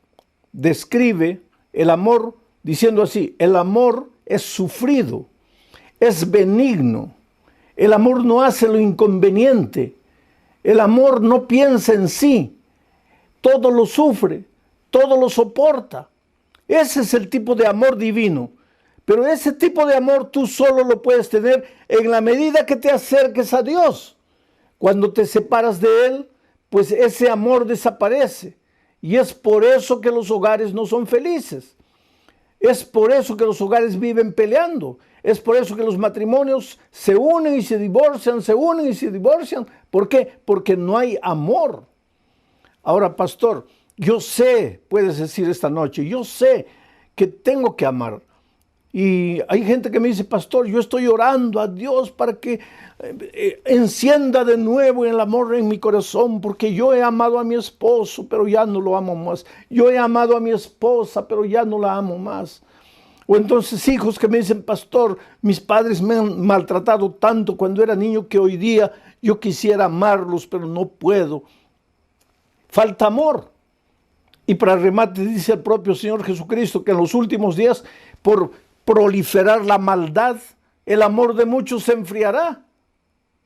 describe el amor diciendo así: el amor es sufrido, es benigno. El amor no hace lo inconveniente. El amor no piensa en sí. Todo lo sufre, todo lo soporta. Ese es el tipo de amor divino. Pero ese tipo de amor tú solo lo puedes tener en la medida que te acerques a Dios. Cuando te separas de Él, pues ese amor desaparece. Y es por eso que los hogares no son felices. Es por eso que los hogares viven peleando. Es por eso que los matrimonios se unen y se divorcian, se unen y se divorcian. ¿Por qué? Porque no hay amor. Ahora, pastor, yo sé, puedes decir esta noche, yo sé que tengo que amar. Y hay gente que me dice: pastor, yo estoy orando a Dios para que encienda de nuevo el amor en mi corazón, porque yo he amado a mi esposo, pero ya no lo amo más. Yo he amado a mi esposa, pero ya no la amo más. O entonces hijos que me dicen: pastor, mis padres me han maltratado tanto cuando era niño que hoy día yo quisiera amarlos, pero no puedo. Falta amor. Y para remate dice el propio Señor Jesucristo que en los últimos días, por proliferar la maldad, el amor de muchos se enfriará.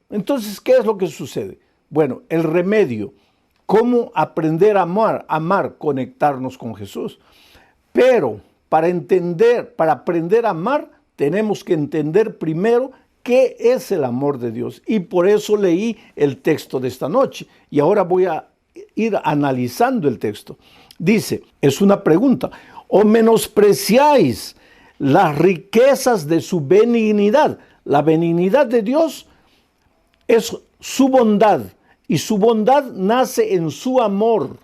Entonces, ¿qué es lo que sucede? Bueno, el remedio, cómo aprender a amar, conectarnos con Jesús. Pero para aprender a amar, tenemos que entender primero qué es el amor de Dios. Y por eso leí el texto de esta noche. Y ahora voy a ir analizando el texto. Dice, es una pregunta: ¿o menospreciáis las riquezas de su benignidad? La benignidad de Dios es su bondad, y su bondad nace en su amor.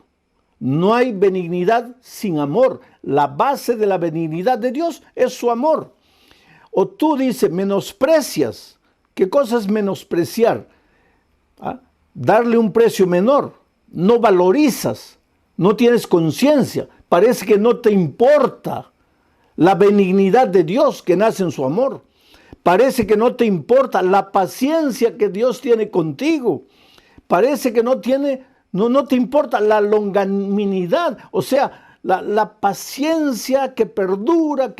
No hay benignidad sin amor. La base de la benignidad de Dios es su amor. O tú dices, menosprecias. ¿Qué cosa es menospreciar? Darle un precio menor. No valorizas, no tienes conciencia. Parece que no te importa la benignidad de Dios que nace en su amor. Parece que no te importa la paciencia que Dios tiene contigo. Parece que no te importa la longanimidad, o sea, la paciencia que perdura,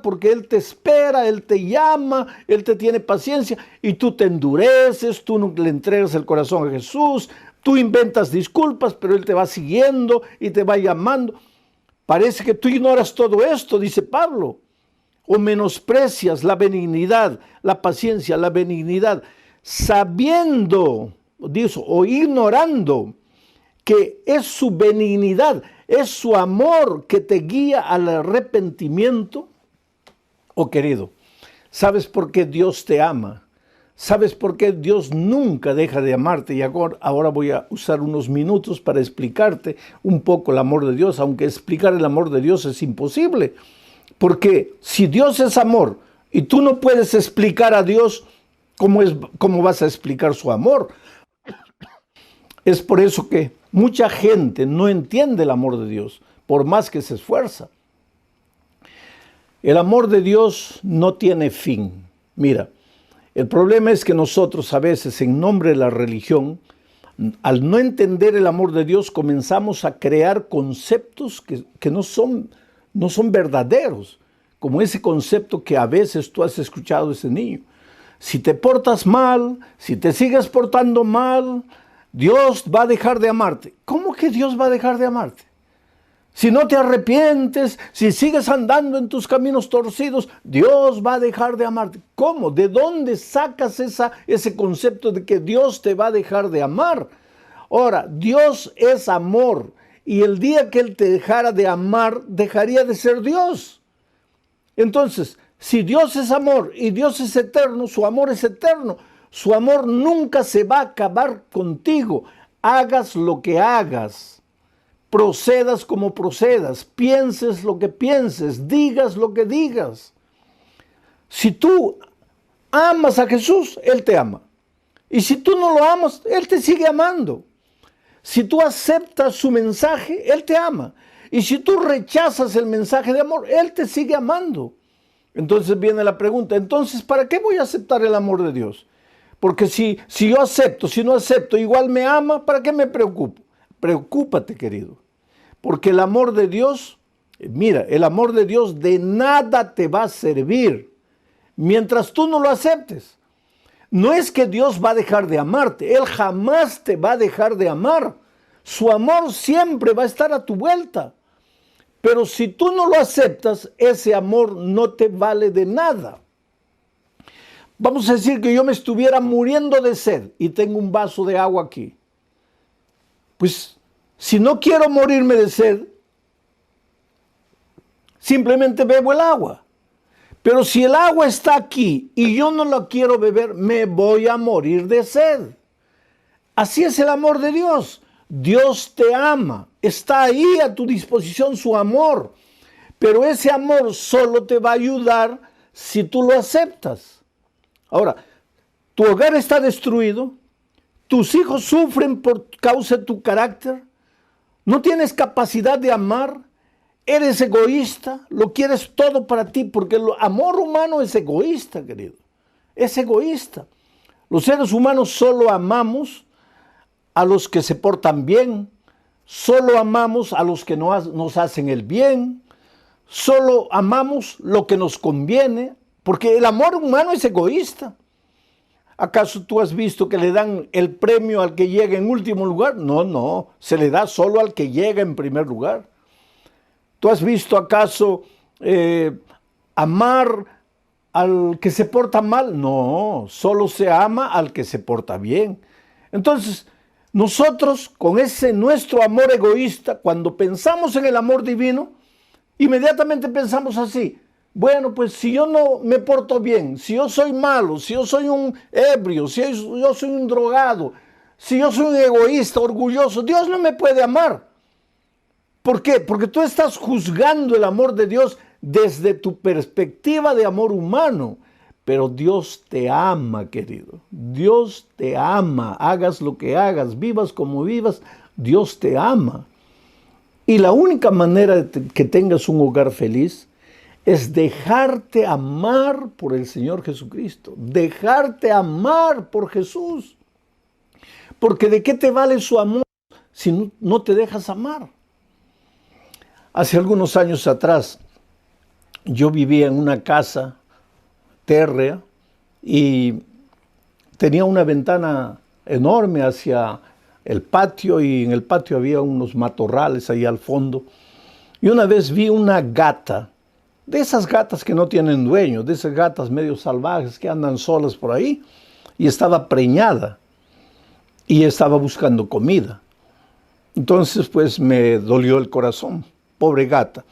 porque Él te espera, Él te llama, Él te tiene paciencia, y tú te endureces, tú no le entregas el corazón a Jesús, tú inventas disculpas, pero Él te va siguiendo y te va llamando. Parece que tú ignoras todo esto, dice Pablo. O menosprecias la benignidad, la paciencia, la benignidad, sabiendo, dice, o ignorando que es su benignidad, es su amor que te guía al arrepentimiento. Oh querido, ¿sabes por qué Dios te ama? ¿Sabes por qué Dios nunca deja de amarte? Y ahora voy a usar unos minutos para explicarte un poco el amor de Dios, aunque explicar el amor de Dios es imposible. Porque si Dios es amor y tú no puedes explicar a Dios, ¿cómo vas a explicar su amor? Es por eso que mucha gente no entiende el amor de Dios, por más que se esfuerza. El amor de Dios no tiene fin. Mira, el problema es que nosotros a veces, en nombre de la religión, al no entender el amor de Dios, comenzamos a crear conceptos que no son verdaderos, como ese concepto que a veces tú has escuchado de ese niño. Si te portas mal, si te sigues portando mal, Dios va a dejar de amarte. ¿Cómo que Dios va a dejar de amarte? Si no te arrepientes, si sigues andando en tus caminos torcidos, Dios va a dejar de amarte. ¿Cómo? ¿De dónde sacas ese concepto de que Dios te va a dejar de amar? Ahora, Dios es amor, y el día que Él te dejara de amar, dejaría de ser Dios. Entonces, si Dios es amor y Dios es eterno, su amor es eterno. Su amor nunca se va a acabar contigo. Hagas lo que hagas. Procedas como procedas, pienses lo que pienses, digas lo que digas. Si tú amas a Jesús, Él te ama. Y si tú no lo amas, Él te sigue amando. Si tú aceptas su mensaje, Él te ama. Y si tú rechazas el mensaje de amor, Él te sigue amando. Entonces viene la pregunta, entonces, ¿para qué voy a aceptar el amor de Dios? Porque si yo acepto, si no acepto, igual me ama, ¿para qué me preocupo? Preocúpate, querido. Porque el amor de Dios, mira, el amor de Dios de nada te va a servir mientras tú no lo aceptes. No es que Dios va a dejar de amarte, Él jamás te va a dejar de amar. Su amor siempre va a estar a tu vuelta. Pero si tú no lo aceptas, ese amor no te vale de nada. Vamos a decir que yo me estuviera muriendo de sed y tengo un vaso de agua aquí. Pues si no quiero morirme de sed, simplemente bebo el agua. Pero si el agua está aquí y yo no la quiero beber, me voy a morir de sed. Así es el amor de Dios. Dios te ama. Está ahí a tu disposición su amor. Pero ese amor solo te va a ayudar si tú lo aceptas. Ahora, tu hogar está destruido. Tus hijos sufren por causa de tu carácter. No tienes capacidad de amar. Eres egoísta, lo quieres todo para ti, porque el amor humano es egoísta, querido. Es egoísta. Los seres humanos solo amamos a los que se portan bien, solo amamos a los que nos hacen el bien, solo amamos lo que nos conviene, porque el amor humano es egoísta. ¿Acaso tú has visto que le dan el premio al que llega en último lugar? No, se le da solo al que llega en primer lugar. ¿Tú has visto acaso amar al que se porta mal? No, solo se ama al que se porta bien. Entonces, nosotros con ese nuestro amor egoísta, cuando pensamos en el amor divino, inmediatamente pensamos así. Bueno, pues si yo no me porto bien, si yo soy malo, si yo soy un ebrio, si yo soy un drogado, si yo soy un egoísta, orgulloso, Dios no me puede amar. ¿Por qué? Porque tú estás juzgando el amor de Dios desde tu perspectiva de amor humano. Pero Dios te ama, querido. Dios te ama. Hagas lo que hagas, vivas como vivas, Dios te ama. Y la única manera de que tengas un hogar feliz es dejarte amar por el Señor Jesucristo. Dejarte amar por Jesús. Porque ¿de qué te vale su amor si no te dejas amar? Hace algunos años atrás, yo vivía en una casa térrea y tenía una ventana enorme hacia el patio y en el patio había unos matorrales ahí al fondo. Y una vez vi una gata, de esas gatas que no tienen dueño, de esas gatas medio salvajes que andan solas por ahí, y estaba preñada y estaba buscando comida. Entonces pues me dolió el corazón. Pobre gata,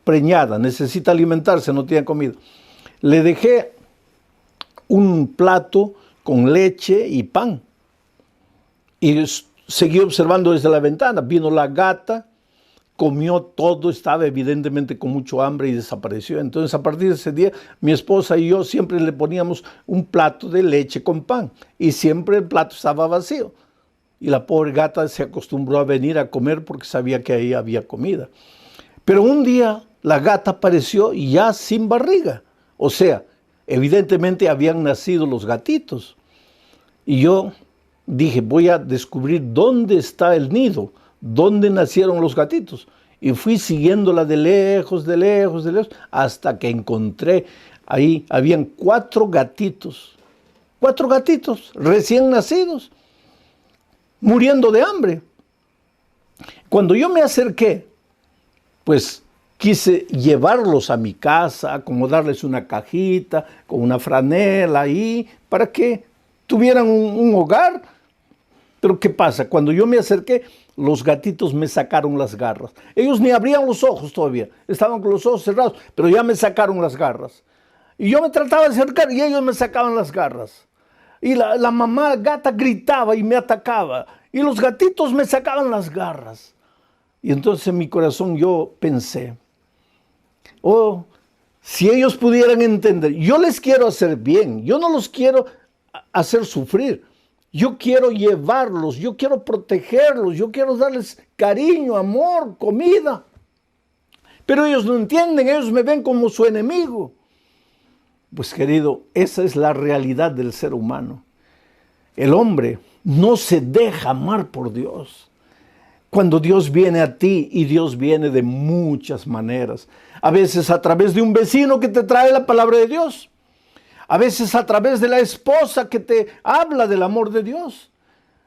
preñada, necesita alimentarse, no tiene comida. Le dejé un plato con leche y pan. Y seguí observando desde la ventana. Vino la gata, comió todo, estaba evidentemente con mucho hambre y desapareció. Entonces a partir de ese día, mi esposa y yo siempre le poníamos un plato de leche con pan. Y siempre el plato estaba vacío. Y la pobre gata se acostumbró a venir a comer porque sabía que ahí había comida. Pero un día la gata apareció ya sin barriga. O sea, evidentemente habían nacido los gatitos. Y yo dije, voy a descubrir dónde está el nido, dónde nacieron los gatitos. Y fui siguiéndola de lejos, hasta que encontré, ahí habían 4 gatitos recién nacidos, muriendo de hambre. Cuando yo me acerqué, pues quise llevarlos a mi casa, acomodarles una cajita con una franela ahí, para que tuvieran un hogar. Pero ¿qué pasa? Cuando yo me acerqué, los gatitos me sacaron las garras. Ellos ni abrían los ojos todavía, estaban con los ojos cerrados, pero ya me sacaron las garras. Y yo me trataba de acercar y ellos me sacaban las garras. Y la mamá gata gritaba y me atacaba. Y los gatitos me sacaban las garras. Y entonces en mi corazón yo pensé, oh, si ellos pudieran entender, yo les quiero hacer bien, yo no los quiero hacer sufrir. Yo quiero llevarlos, yo quiero protegerlos, yo quiero darles cariño, amor, comida. Pero ellos no entienden, ellos me ven como su enemigo. Pues querido, esa es la realidad del ser humano. El hombre no se deja amar por Dios. Cuando Dios viene a ti, y Dios viene de muchas maneras. A veces a través de un vecino que te trae la palabra de Dios. A veces a través de la esposa que te habla del amor de Dios.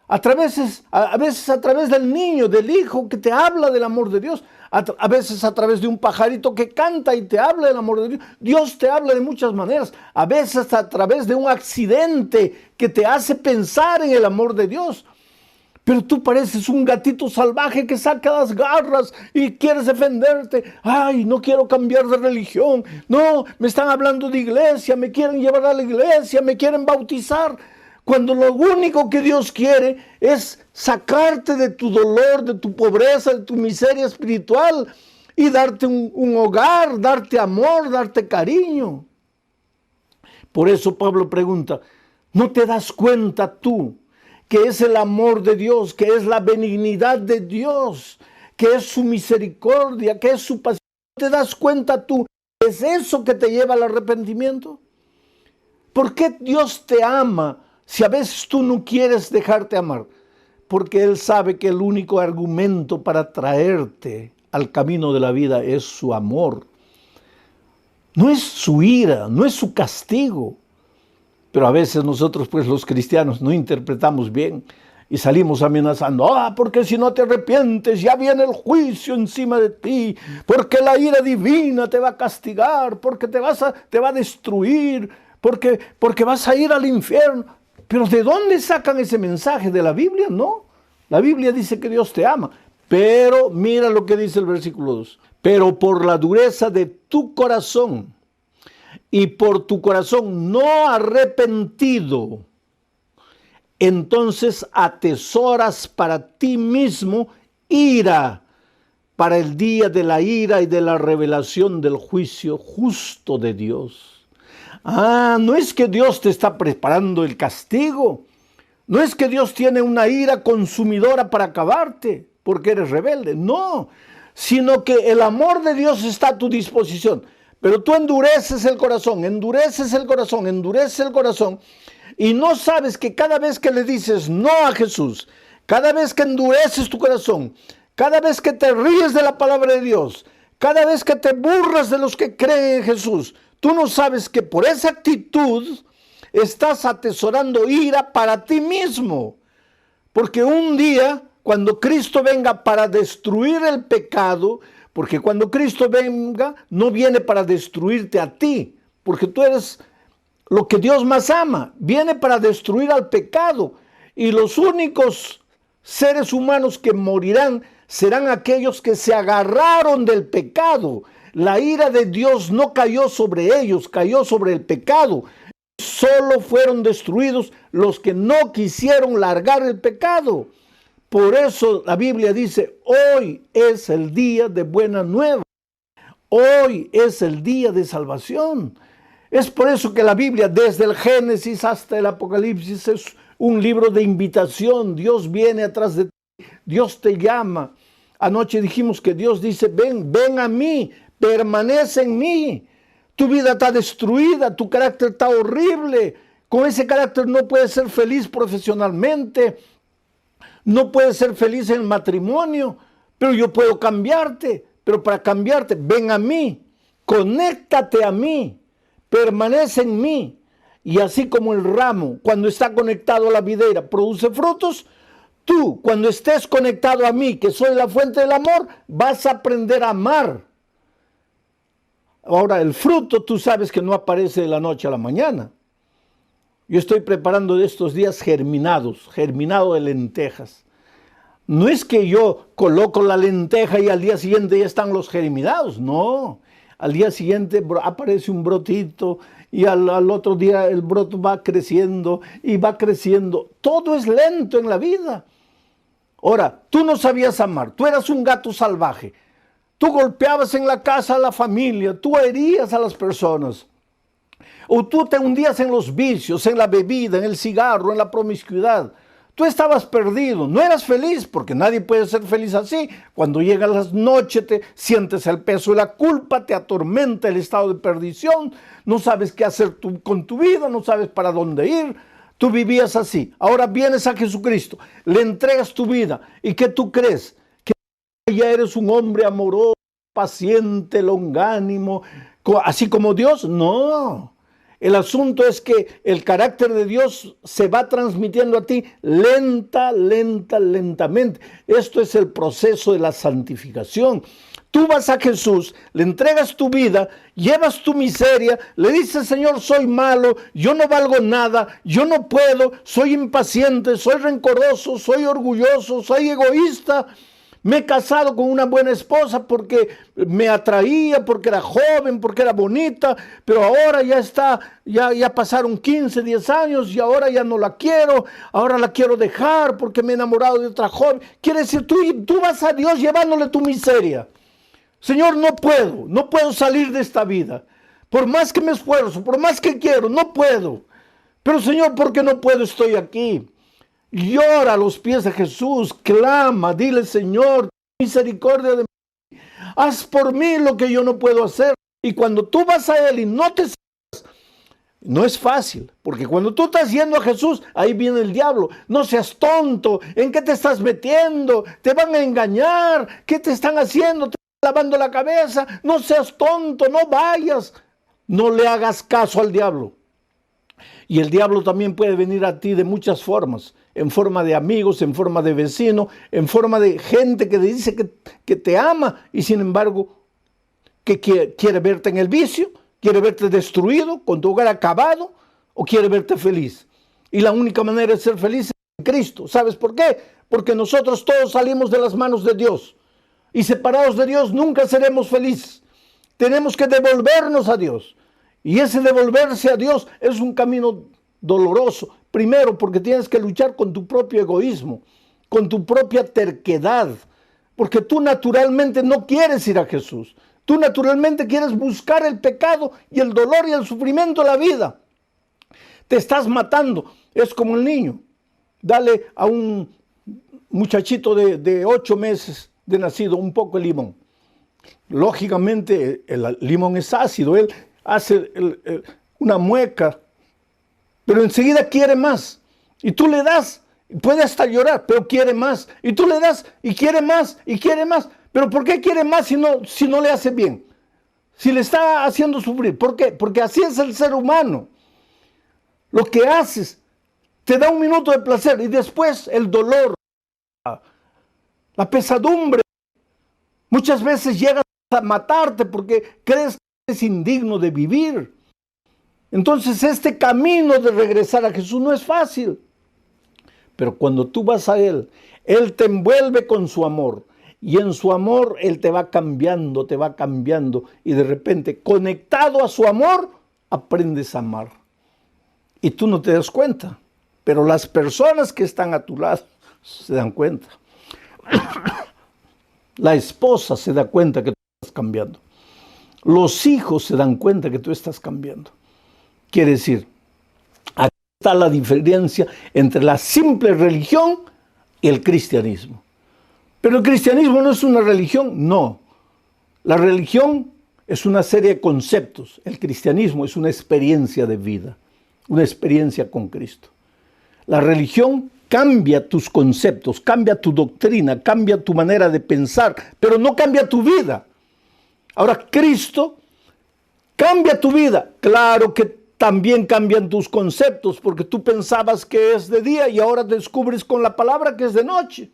A veces a través del niño, del hijo que te habla del amor de Dios. A veces a través de un pajarito que canta y te habla del amor de Dios. Dios te habla de muchas maneras. A veces a través de un accidente que te hace pensar en el amor de Dios. Pero tú pareces un gatito salvaje que saca las garras y quieres defenderte. Ay, no quiero cambiar de religión. No, me están hablando de iglesia, me quieren llevar a la iglesia, me quieren bautizar. Cuando lo único que Dios quiere es sacarte de tu dolor, de tu pobreza, de tu miseria espiritual y darte un hogar, darte amor, darte cariño. Por eso Pablo pregunta, ¿no te das cuenta tú que es el amor de Dios, que es la benignidad de Dios, que es su misericordia, que es su paciencia? ¿No te das cuenta tú? ¿Es eso que te lleva al arrepentimiento? ¿Por qué Dios te ama si a veces tú no quieres dejarte amar? Porque Él sabe que el único argumento para traerte al camino de la vida es su amor. No es su ira, no es su castigo. Pero a veces nosotros, pues los cristianos, no interpretamos bien y salimos amenazando. Porque si no te arrepientes, ya viene el juicio encima de ti, porque la ira divina te va a castigar, porque te va a destruir, porque vas a ir al infierno. Pero ¿de dónde sacan ese mensaje? ¿De la Biblia? No. La Biblia dice que Dios te ama. Pero mira lo que dice el versículo 2. Pero por la dureza de tu corazón y por tu corazón no arrepentido, entonces atesoras para ti mismo ira para el día de la ira y de la revelación del juicio justo de Dios. No es que Dios te está preparando el castigo. No es que Dios tiene una ira consumidora para acabarte porque eres rebelde. No, sino que el amor de Dios está a tu disposición. Pero tú endureces el corazón y no sabes que cada vez que le dices no a Jesús, cada vez que endureces tu corazón, cada vez que te ríes de la palabra de Dios, cada vez que te burlas de los que creen en Jesús, tú no sabes que por esa actitud estás atesorando ira para ti mismo. Porque un día, cuando Cristo venga para destruir el pecado, porque cuando Cristo venga, no viene para destruirte a ti, porque tú eres lo que Dios más ama, viene para destruir al pecado. Y los únicos seres humanos que morirán serán aquellos que se agarraron del pecado. La ira de Dios no cayó sobre ellos, cayó sobre el pecado. Solo fueron destruidos los que no quisieron largar el pecado. Por eso la Biblia dice, hoy es el día de buena nueva. Hoy es el día de salvación. Es por eso que la Biblia, desde el Génesis hasta el Apocalipsis, es un libro de invitación. Dios viene atrás de ti, Dios te llama. Anoche dijimos que Dios dice, ven a mí, permanece en mí. Tu vida está destruida, tu carácter está horrible. Con ese carácter no puedes ser feliz profesionalmente, no puedes ser feliz en el matrimonio, pero yo puedo cambiarte. Pero para cambiarte, ven a mí, conéctate a mí, permanece en mí. Y así como el ramo, cuando está conectado a la videra, produce frutos, tú, cuando estés conectado a mí, que soy la fuente del amor, vas a aprender a amar. Ahora, el fruto, tú sabes que no aparece de la noche a la mañana. Yo estoy preparando de estos días germinado de lentejas. No es que yo coloco la lenteja y al día siguiente ya están los germinados, no. Al día siguiente aparece un brotito y al otro día el broto va creciendo y va creciendo. Todo es lento en la vida. Ahora, tú no sabías amar, tú eras un gato salvaje. Tú golpeabas en la casa a la familia, tú herías a las personas. O tú te hundías en los vicios, en la bebida, en el cigarro, en la promiscuidad. Tú estabas perdido, no eras feliz, porque nadie puede ser feliz así. Cuando llegan las noches te sientes el peso de la culpa, te atormenta el estado de perdición, no sabes qué hacer con tu vida, no sabes para dónde ir. Tú vivías así. Ahora vienes a Jesucristo, le entregas tu vida. ¿Y qué tú crees? Que ya eres un hombre amoroso, paciente, longánimo, así como Dios. No. El asunto es que el carácter de Dios se va transmitiendo a ti lentamente. Esto es el proceso de la santificación. Tú vas a Jesús, le entregas tu vida, llevas tu miseria, le dices, Señor, soy malo, yo no valgo nada, yo no puedo, soy impaciente, soy rencoroso, soy orgulloso, soy egoísta. Me he casado con una buena esposa porque me atraía, porque era joven, porque era bonita, pero ahora ya pasaron 15, 10 años y ahora ya no la quiero, ahora la quiero dejar porque me he enamorado de otra joven. Quiere decir, tú vas a Dios llevándole tu miseria. Señor, no puedo salir de esta vida. Por más que me esfuerzo, por más que quiero, no puedo. Pero Señor, ¿por qué no puedo? Estoy aquí. Llora a los pies de Jesús, clama, dile, Señor, misericordia de mí, haz por mí lo que yo no puedo hacer. Y cuando tú vas a Él y no es fácil, porque cuando tú estás yendo a Jesús, ahí viene el diablo. No seas tonto, ¿en qué te estás metiendo? Te van a engañar, ¿qué te están haciendo? Te están lavando la cabeza, no seas tonto, no vayas. No le hagas caso al diablo. Y el diablo también puede venir a ti de muchas formas, en forma de amigos, en forma de vecino, en forma de gente que te dice que te ama y sin embargo que quiere verte en el vicio, quiere verte destruido, con tu hogar acabado o quiere verte feliz. Y la única manera de ser feliz es en Cristo. ¿Sabes por qué? Porque nosotros todos salimos de las manos de Dios y separados de Dios nunca seremos felices. Tenemos que devolvernos a Dios. Y ese devolverse a Dios es un camino doloroso. Primero, porque tienes que luchar con tu propio egoísmo, con tu propia terquedad. Porque tú naturalmente no quieres ir a Jesús. Tú naturalmente quieres buscar el pecado y el dolor y el sufrimiento de la vida. Te estás matando. Es como el niño. Dale a un muchachito de 8 meses de nacido un poco de limón. Lógicamente el limón es ácido. Él hace una mueca, pero enseguida quiere más. Y tú le das, puede hasta llorar, pero quiere más. Y tú le das y quiere más y quiere más. Pero ¿por qué quiere más si no le hace bien? Si le está haciendo sufrir. ¿Por qué? Porque así es el ser humano. Lo que haces te da un minuto de placer y después el dolor, la pesadumbre. Muchas veces llegas a matarte porque crees que es indigno de vivir. Entonces este camino de regresar a Jesús no es fácil. Pero cuando tú vas a Él, Él te envuelve con su amor. Y en su amor Él te va cambiando. Y de repente, conectado a su amor, aprendes a amar. Y tú no te das cuenta. Pero las personas que están a tu lado se dan cuenta. La esposa se da cuenta que tú estás cambiando. Los hijos se dan cuenta que tú estás cambiando. Quiere decir, aquí está la diferencia entre la simple religión y el cristianismo. Pero el cristianismo no es una religión, no. La religión es una serie de conceptos. El cristianismo es una experiencia de vida, una experiencia con Cristo. La religión cambia tus conceptos, cambia tu doctrina, cambia tu manera de pensar, pero no cambia tu vida. Ahora, Cristo cambia tu vida. Claro que también cambian tus conceptos, porque tú pensabas que es de día y ahora descubres con la palabra que es de noche.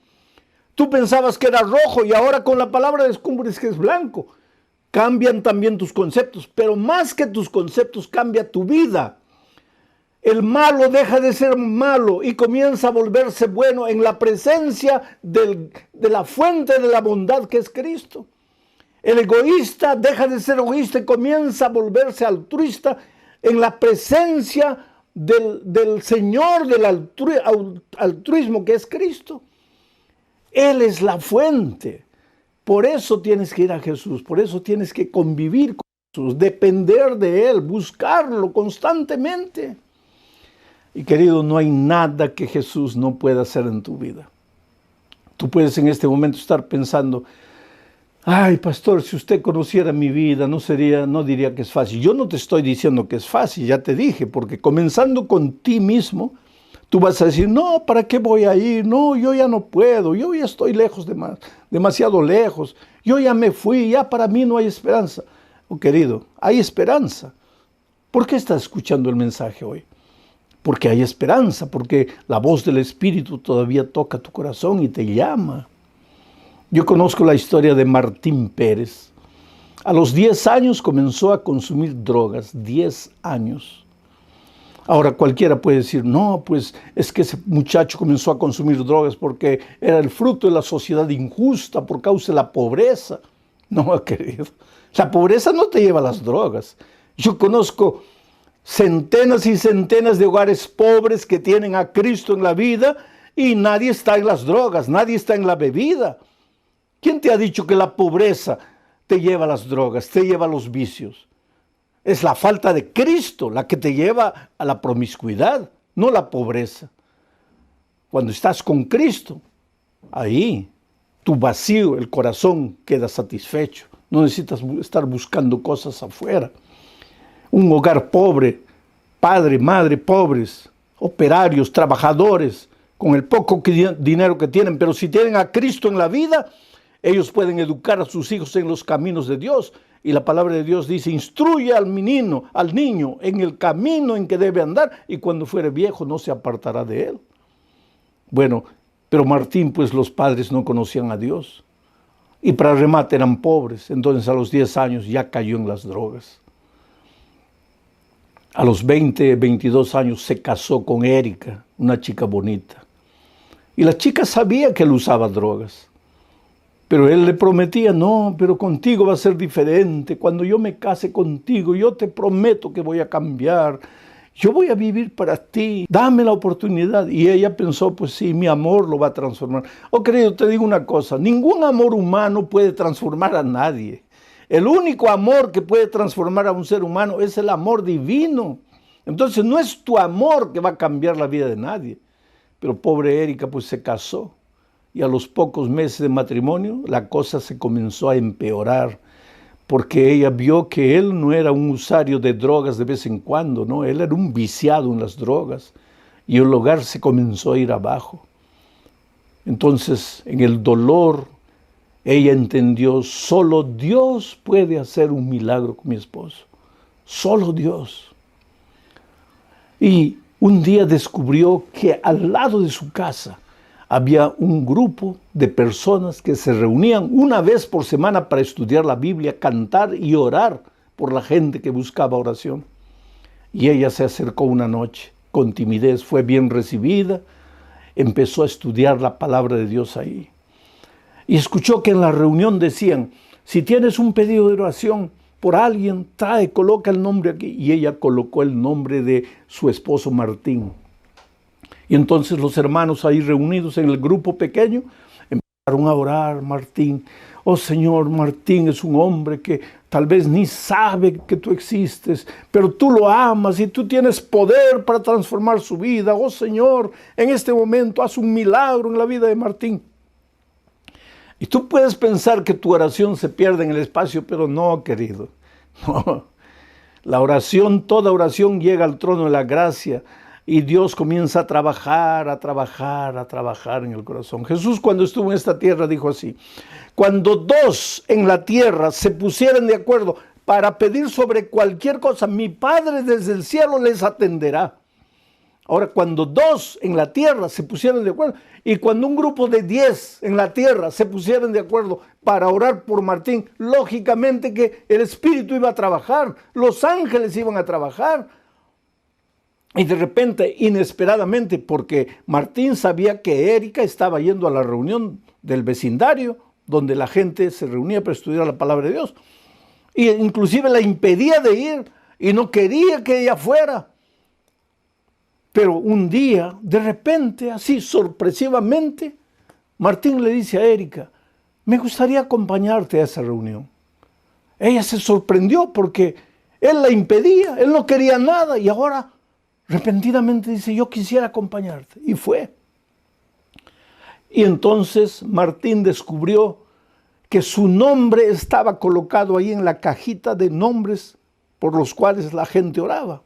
Tú pensabas que era rojo y ahora con la palabra descubres que es blanco. Cambian también tus conceptos, pero más que tus conceptos, cambia tu vida. El malo deja de ser malo y comienza a volverse bueno en la presencia de la fuente de la bondad que es Cristo. El egoísta deja de ser egoísta y comienza a volverse altruista en la presencia del Señor del altruismo que es Cristo. Él es la fuente. Por eso tienes que ir a Jesús, por eso tienes que convivir con depender de Él, buscarlo constantemente. Y querido, no hay nada que Jesús no pueda hacer en tu vida. Tú puedes en este momento estar pensando, ay, pastor, si usted conociera mi vida, no diría que es fácil. Yo no te estoy diciendo que es fácil, ya te dije, porque comenzando con ti mismo, tú vas a decir, no, ¿para qué voy a ir? No, yo ya no puedo, yo ya estoy lejos, demasiado lejos, yo ya me fui, ya para mí no hay esperanza. Oh, querido, hay esperanza. ¿Por qué estás escuchando el mensaje hoy? Porque hay esperanza, porque la voz del Espíritu todavía toca tu corazón y te llama. Yo conozco la historia de Martín Pérez. A los 10 años comenzó a consumir drogas, 10 años. Ahora cualquiera puede decir, no, pues es que ese muchacho comenzó a consumir drogas porque era el fruto de la sociedad injusta por causa de la pobreza. No, querido, la pobreza no te lleva a las drogas. Yo conozco centenas y centenas de hogares pobres que tienen a Cristo en la vida y nadie está en las drogas, nadie está en la bebida. ¿Quién te ha dicho que la pobreza te lleva a las drogas, te lleva a los vicios? Es la falta de Cristo la que te lleva a la promiscuidad, no la pobreza. Cuando estás con Cristo, ahí tu vacío, el corazón queda satisfecho. No necesitas estar buscando cosas afuera. Un hogar pobre, padre, madre pobres, operarios, trabajadores, con el poco dinero que tienen, pero si tienen a Cristo en la vida, ellos pueden educar a sus hijos en los caminos de Dios. Y la palabra de Dios dice, instruye al niño en el camino en que debe andar, y cuando fuere viejo no se apartará de él. Bueno, pero Martín, pues los padres no conocían a Dios. Y para remate eran pobres. Entonces a los 10 años ya cayó en las drogas. A los 20, 22 años se casó con Erika, una chica bonita. Y la chica sabía que él usaba drogas. Pero él le prometía, no, pero contigo va a ser diferente. Cuando yo me case contigo, yo te prometo que voy a cambiar. Yo voy a vivir para ti. Dame la oportunidad. Y ella pensó, pues sí, mi amor lo va a transformar. Oh, querido, te digo una cosa. Ningún amor humano puede transformar a nadie. El único amor que puede transformar a un ser humano es el amor divino. Entonces no es tu amor que va a cambiar la vida de nadie. Pero pobre Erika, pues se casó. Y a los pocos meses de matrimonio, la cosa se comenzó a empeorar, porque ella vio que él no era un usuario de drogas de vez en cuando, no, él era un viciado en las drogas, y el hogar se comenzó a ir abajo. Entonces, en el dolor, ella entendió, solo Dios puede hacer un milagro con mi esposo, solo Dios. Y un día descubrió que al lado de su casa, había un grupo de personas que se reunían una vez por semana para estudiar la Biblia, cantar y orar por la gente que buscaba oración. Y ella se acercó una noche, con timidez, fue bien recibida, empezó a estudiar la palabra de Dios ahí. Y escuchó que en la reunión decían, si tienes un pedido de oración por alguien, coloca el nombre aquí. Y ella colocó el nombre de su esposo Martín. Y entonces los hermanos ahí reunidos en el grupo pequeño empezaron a orar. Martín, oh Señor, Martín es un hombre que tal vez ni sabe que tú existes, pero tú lo amas y tú tienes poder para transformar su vida. Oh Señor, en este momento haz un milagro en la vida de Martín. Y tú puedes pensar que tu oración se pierde en el espacio, pero no, querido, no. La oración, toda oración llega al trono de la gracia. Y Dios comienza a trabajar en el corazón. Jesús cuando estuvo en esta tierra dijo así, cuando dos en la tierra se pusieran de acuerdo para pedir sobre cualquier cosa, mi Padre desde el cielo les atenderá. Ahora, cuando dos en la tierra se pusieran de acuerdo, y cuando un grupo de 10 en la tierra se pusieran de acuerdo para orar por Martín, lógicamente que el Espíritu iba a trabajar, los ángeles iban a trabajar. Y de repente, inesperadamente, porque Martín sabía que Erika estaba yendo a la reunión del vecindario, donde la gente se reunía para estudiar la palabra de Dios. Y inclusive la impedía de ir y no quería que ella fuera. Pero un día, de repente, así sorpresivamente, Martín le dice a Erika, me gustaría acompañarte a esa reunión. Ella se sorprendió porque él la impedía, él no quería nada y ahora repentinamente dice, yo quisiera acompañarte. Y fue. Y entonces Martín descubrió que su nombre estaba colocado ahí en la cajita de nombres por los cuales la gente oraba.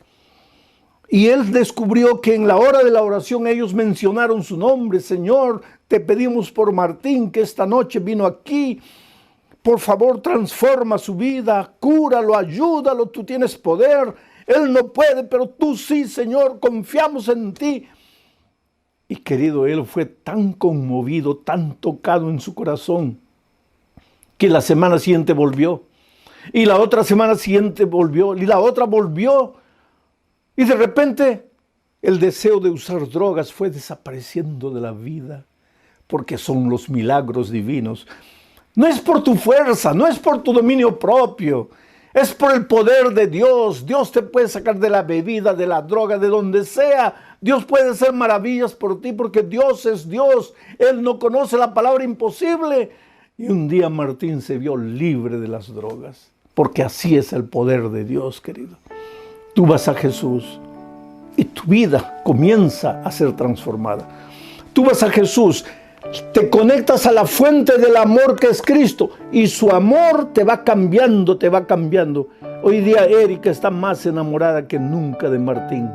Y él descubrió que en la hora de la oración ellos mencionaron su nombre. Señor, te pedimos por Martín que esta noche vino aquí. Por favor, transforma su vida, cúralo, ayúdalo, tú tienes poder. Él no puede, pero tú sí, Señor, confiamos en ti. Y querido, él fue tan conmovido, tan tocado en su corazón, que la semana siguiente volvió. Y la otra semana siguiente volvió. Y la otra volvió. Y de repente el deseo de usar drogas fue desapareciendo de la vida, porque son los milagros divinos. No es por tu fuerza, no es por tu dominio propio, es por el poder de Dios. Dios te puede sacar de la bebida, de la droga, de donde sea. Dios puede hacer maravillas por ti porque Dios es Dios. Él no conoce la palabra imposible. Y un día Martín se vio libre de las drogas, porque así es el poder de Dios, querido. Tú vas a Jesús y tu vida comienza a ser transformada. Tú vas a Jesús, te conectas a la fuente del amor que es Cristo y su amor te va cambiando, te va cambiando. Hoy día Erika está más enamorada que nunca de Martín.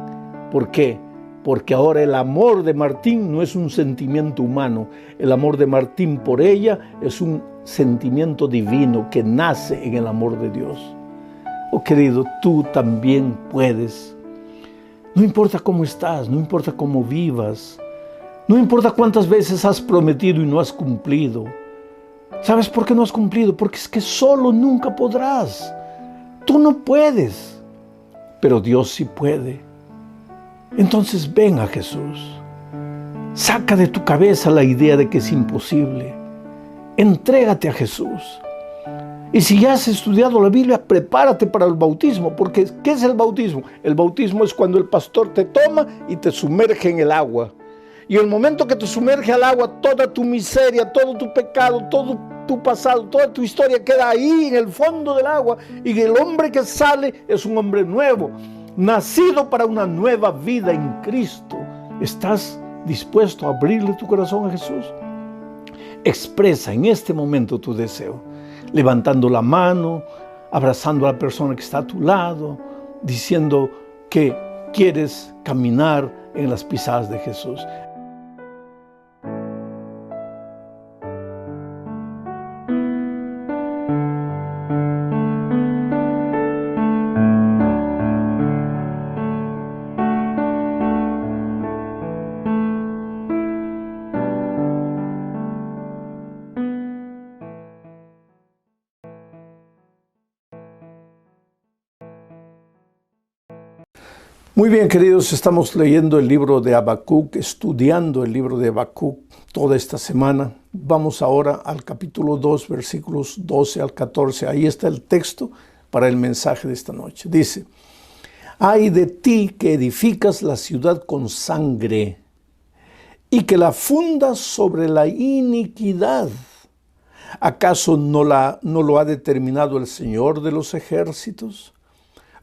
¿Por qué? Porque ahora el amor de Martín no es un sentimiento humano. El amor de Martín por ella es un sentimiento divino que nace en el amor de Dios. Oh querido, tú también puedes. No importa cómo estás, no importa cómo vivas, no importa cuántas veces has prometido y no has cumplido. ¿Sabes por qué no has cumplido? Porque es que solo nunca podrás. Tú no puedes, pero Dios sí puede. Entonces ven a Jesús. Saca de tu cabeza la idea de que es imposible. Entrégate a Jesús. Y si ya has estudiado la Biblia, prepárate para el bautismo, porque ¿qué es el bautismo? El bautismo es cuando el pastor te toma y te sumerge en el agua. Y el momento que te sumerge al agua, toda tu miseria, todo tu pecado, todo tu pasado, toda tu historia queda ahí en el fondo del agua. Y el hombre que sale es un hombre nuevo, nacido para una nueva vida en Cristo. ¿Estás dispuesto a abrirle tu corazón a Jesús? Expresa en este momento tu deseo, levantando la mano, abrazando a la persona que está a tu lado, diciendo que quieres caminar en las pisadas de Jesús. Muy bien, queridos, estamos leyendo el libro de Habacuc, estudiando el libro de Habacuc toda esta semana. Vamos ahora al capítulo 2, versículos 12 al 14. Ahí está el texto para el mensaje de esta noche. Dice: «Ay de ti que edificas la ciudad con sangre y que la fundas sobre la iniquidad. ¿Acaso no lo ha determinado el Señor de los ejércitos?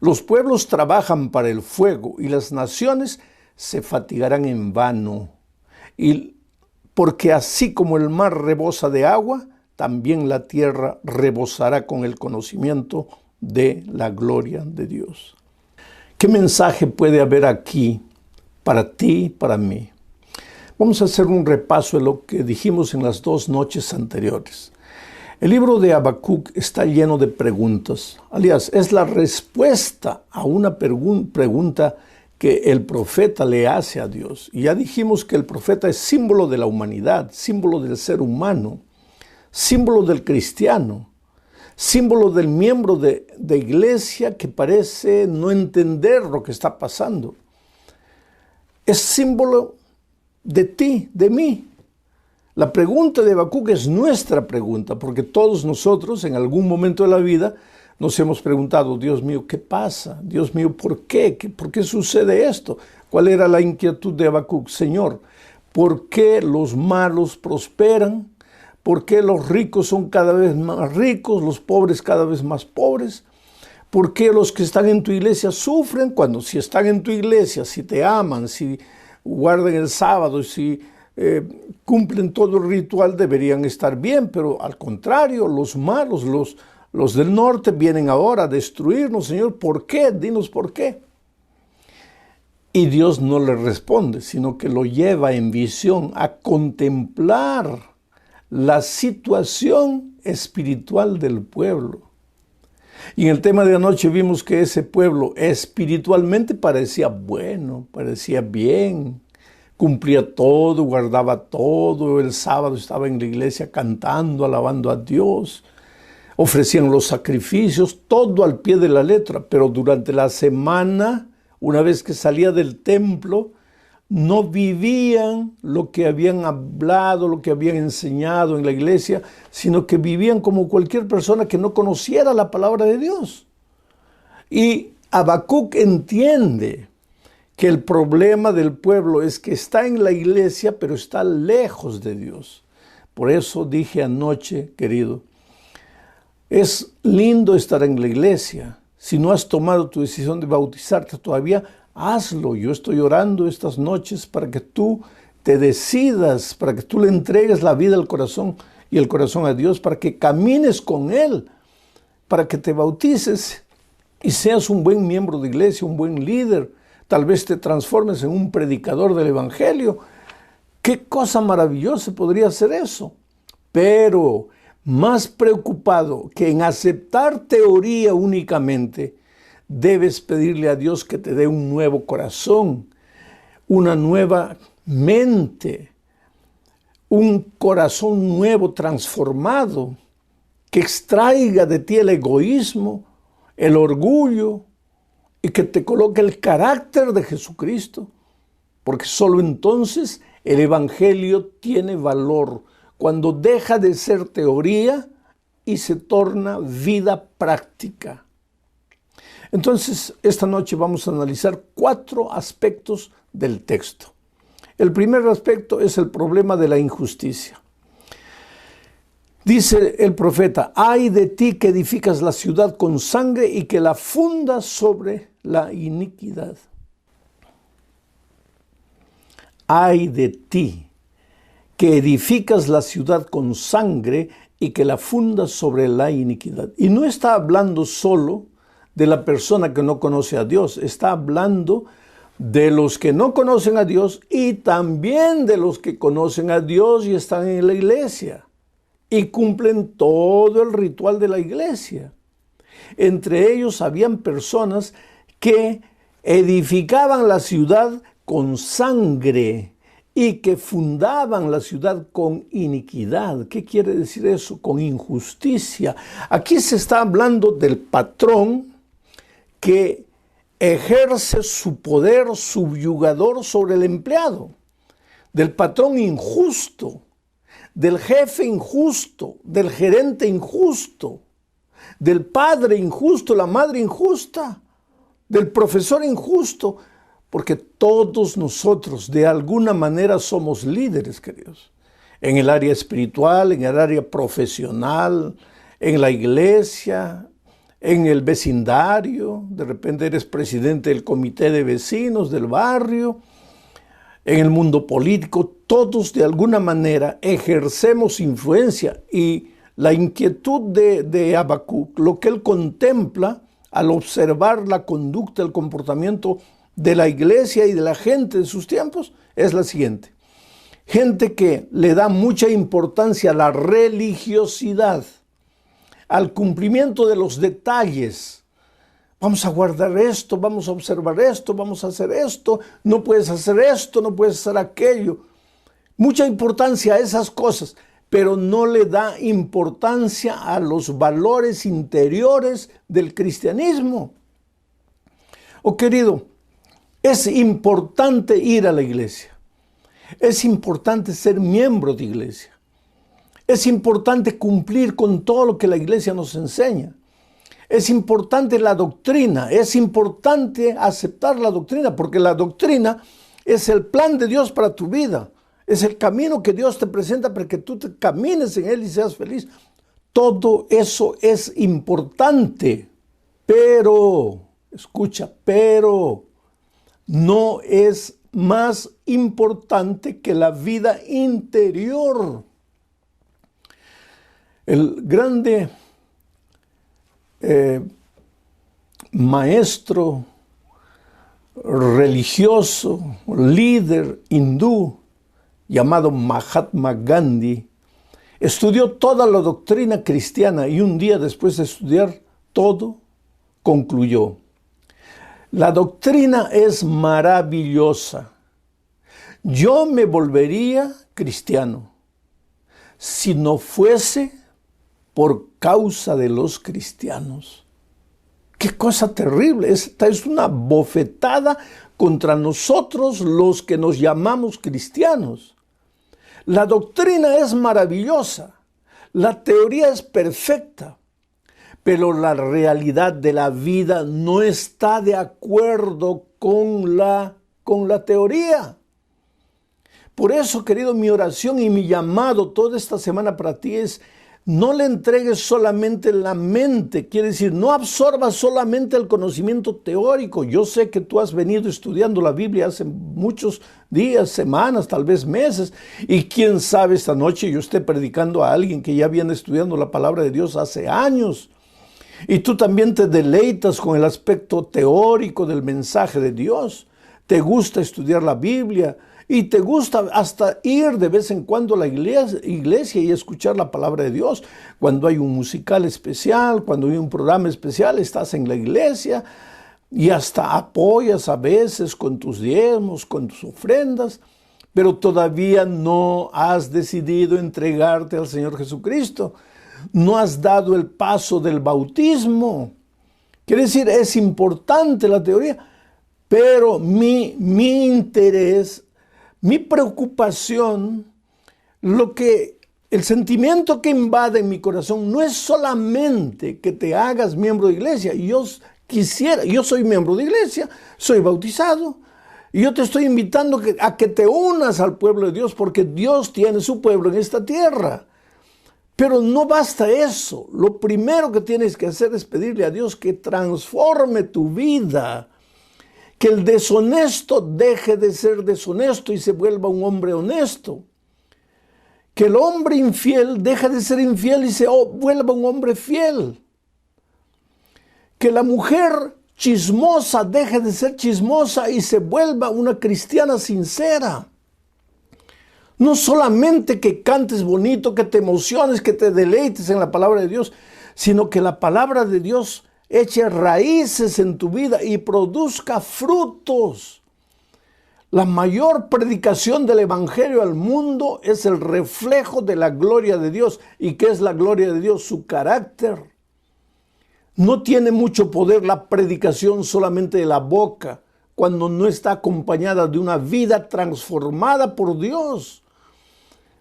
Los pueblos trabajan para el fuego y las naciones se fatigarán en vano. Y porque así como el mar rebosa de agua, también la tierra rebosará con el conocimiento de la gloria de Dios». ¿Qué mensaje puede haber aquí para ti y para mí? Vamos a hacer un repaso de lo que dijimos en las 2 noches anteriores. El libro de Habacuc está lleno de preguntas. Aliás, es la respuesta a una pregunta que el profeta le hace a Dios. Y ya dijimos que el profeta es símbolo de la humanidad, símbolo del ser humano, símbolo del cristiano, símbolo del miembro de iglesia que parece no entender lo que está pasando. Es símbolo de ti, de mí. La pregunta de Habacuc es nuestra pregunta, porque todos nosotros en algún momento de la vida nos hemos preguntado: Dios mío, ¿qué pasa? Dios mío, ¿por qué? ¿Por qué sucede esto? ¿Cuál era la inquietud de Habacuc? Señor, ¿por qué los malos prosperan? ¿Por qué los ricos son cada vez más ricos, los pobres cada vez más pobres? ¿Por qué los que están en tu iglesia sufren cuando si están en tu iglesia, si te aman, si guardan el sábado, si cumplen todo el ritual, deberían estar bien? Pero al contrario, los malos, los del norte vienen ahora a destruirnos. Señor, ¿por qué? Dinos por qué. Y Dios no le responde, sino que lo lleva en visión a contemplar la situación espiritual del pueblo. Y en el tema de anoche vimos que ese pueblo espiritualmente parecía bueno, parecía bien, cumplía todo, guardaba todo, el sábado estaba en la iglesia cantando, alabando a Dios, ofrecían los sacrificios, todo al pie de la letra, pero durante la semana, una vez que salía del templo, no vivían lo que habían hablado, lo que habían enseñado en la iglesia, sino que vivían como cualquier persona que no conociera la palabra de Dios. Y Habacuc entiende que el problema del pueblo es que está en la iglesia, pero está lejos de Dios. Por eso dije anoche, querido, es lindo estar en la iglesia. Si no has tomado tu decisión de bautizarte todavía, hazlo. Yo estoy orando estas noches para que tú te decidas, para que tú le entregues la vida al corazón y el corazón a Dios, para que camines con Él, para que te bautices y seas un buen miembro de iglesia, un buen líder. Tal vez te transformes en un predicador del Evangelio. ¡Qué cosa maravillosa podría ser eso! Pero más preocupado que en aceptar teoría únicamente, debes pedirle a Dios que te dé un nuevo corazón, una nueva mente, un corazón nuevo, transformado, que extraiga de ti el egoísmo, el orgullo y que te coloque el carácter de Jesucristo. Porque solo entonces el Evangelio tiene valor, cuando deja de ser teoría y se torna vida práctica. Entonces, esta noche vamos a analizar 4 aspectos del texto. El primer aspecto es el problema de la injusticia. Dice el profeta: ay de ti que edificas la ciudad con sangre y que la fundas sobre la iniquidad. Ay de ti que edificas la ciudad con sangre y que la fundas sobre la iniquidad. Y no está hablando solo de la persona que no conoce a Dios, está hablando de los que no conocen a Dios y también de los que conocen a Dios y están en la iglesia y cumplen todo el ritual de la iglesia. Entre ellos habían personas que edificaban la ciudad con sangre y que fundaban la ciudad con iniquidad. ¿Qué quiere decir eso? Con injusticia. Aquí se está hablando del patrón que ejerce su poder subyugador sobre el empleado, del patrón injusto, del jefe injusto, del gerente injusto, del padre injusto, la madre injusta, del profesor injusto, porque todos nosotros de alguna manera somos líderes, queridos, en el área espiritual, en el área profesional, en la iglesia, en el vecindario. De repente eres presidente del comité de vecinos del barrio, en el mundo político. Todos de alguna manera ejercemos influencia, y la inquietud de Habacuc, lo que él contempla al observar la conducta, el comportamiento de la iglesia y de la gente de sus tiempos, es la siguiente: gente que le da mucha importancia a la religiosidad, al cumplimiento de los detalles. Vamos a guardar esto, vamos a observar esto, vamos a hacer esto, no puedes hacer esto, no puedes hacer aquello. Mucha importancia a esas cosas, pero no le da importancia a los valores interiores del cristianismo. Oh, querido, es importante ir a la iglesia. Es importante ser miembro de iglesia. Es importante cumplir con todo lo que la iglesia nos enseña. Es importante la doctrina. Es importante aceptar la doctrina, porque la doctrina es el plan de Dios para tu vida. Es el camino que Dios te presenta para que tú te camines en él y seas feliz. Todo eso es importante, pero, escucha, pero no es más importante que la vida interior. El grande maestro religioso, líder hindú, llamado Mahatma Gandhi, estudió toda la doctrina cristiana y un día después de estudiar todo, concluyó: la doctrina es maravillosa. Yo me volvería cristiano si no fuese por causa de los cristianos. ¡Qué cosa terrible! Esta es una bofetada contra nosotros los que nos llamamos cristianos. La doctrina es maravillosa, la teoría es perfecta, pero la realidad de la vida no está de acuerdo con la teoría. Por eso, querido, mi oración y mi llamado toda esta semana para ti es: no le entregues solamente la mente, quiere decir, no absorbas solamente el conocimiento teórico. Yo sé que tú has venido estudiando la Biblia hace muchos días, semanas, tal vez meses, y quién sabe, esta noche yo esté predicando a alguien que ya viene estudiando la palabra de Dios hace años. Y tú también te deleitas con el aspecto teórico del mensaje de Dios. Te gusta estudiar la Biblia y te gusta hasta ir de vez en cuando a la iglesia y escuchar la palabra de Dios. Cuando hay un musical especial, cuando hay un programa especial, estás en la iglesia y hasta apoyas a veces con tus diezmos, con tus ofrendas, pero todavía no has decidido entregarte al Señor Jesucristo. No has dado el paso del bautismo. Quiere decir, es importante la teoría, pero mi interés, mi preocupación, el sentimiento que invade en mi corazón no es solamente que te hagas miembro de iglesia. Yo soy miembro de iglesia, soy bautizado, y yo te estoy invitando a que te unas al pueblo de Dios, porque Dios tiene su pueblo en esta tierra. Pero no basta eso. Lo primero que tienes que hacer es pedirle a Dios que transforme tu vida. Que el deshonesto deje de ser deshonesto y se vuelva un hombre honesto. Que el hombre infiel deje de ser infiel y se vuelva un hombre fiel. Que la mujer chismosa deje de ser chismosa y se vuelva una cristiana sincera. No solamente que cantes bonito, que te emociones, que te deleites en la palabra de Dios, sino que la palabra de Dios eche raíces en tu vida y produzca frutos. La mayor predicación del Evangelio al mundo es el reflejo de la gloria de Dios. ¿Y qué es la gloria de Dios? Su carácter. No tiene mucho poder la predicación solamente de la boca, cuando no está acompañada de una vida transformada por Dios.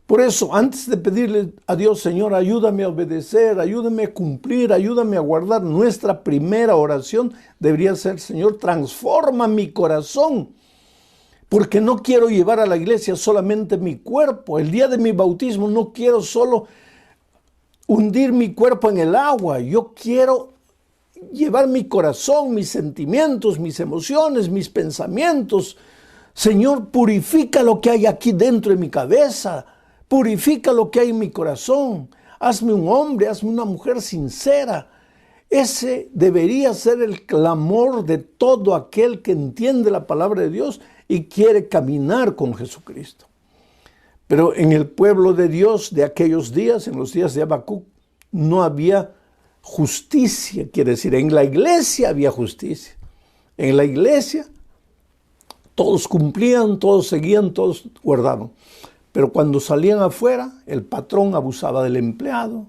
Por eso, antes de pedirle a Dios: Señor, ayúdame a obedecer, ayúdame a cumplir, ayúdame a guardar, nuestra primera oración debería ser: Señor, transforma mi corazón, porque no quiero llevar a la iglesia solamente mi cuerpo. El día de mi bautismo no quiero solo hundir mi cuerpo en el agua, yo quiero llevar mi corazón, mis sentimientos, mis emociones, mis pensamientos. Señor, purifica lo que hay aquí dentro de mi cabeza. Purifica lo que hay en mi corazón. Hazme un hombre, hazme una mujer sincera. Ese debería ser el clamor de todo aquel que entiende la palabra de Dios y quiere caminar con Jesucristo. Pero en el pueblo de Dios de aquellos días, en los días de Habacuc, no había justicia. Quiere decir, en la iglesia había justicia. En la iglesia todos cumplían, todos seguían, todos guardaban. Pero cuando salían afuera, el patrón abusaba del empleado,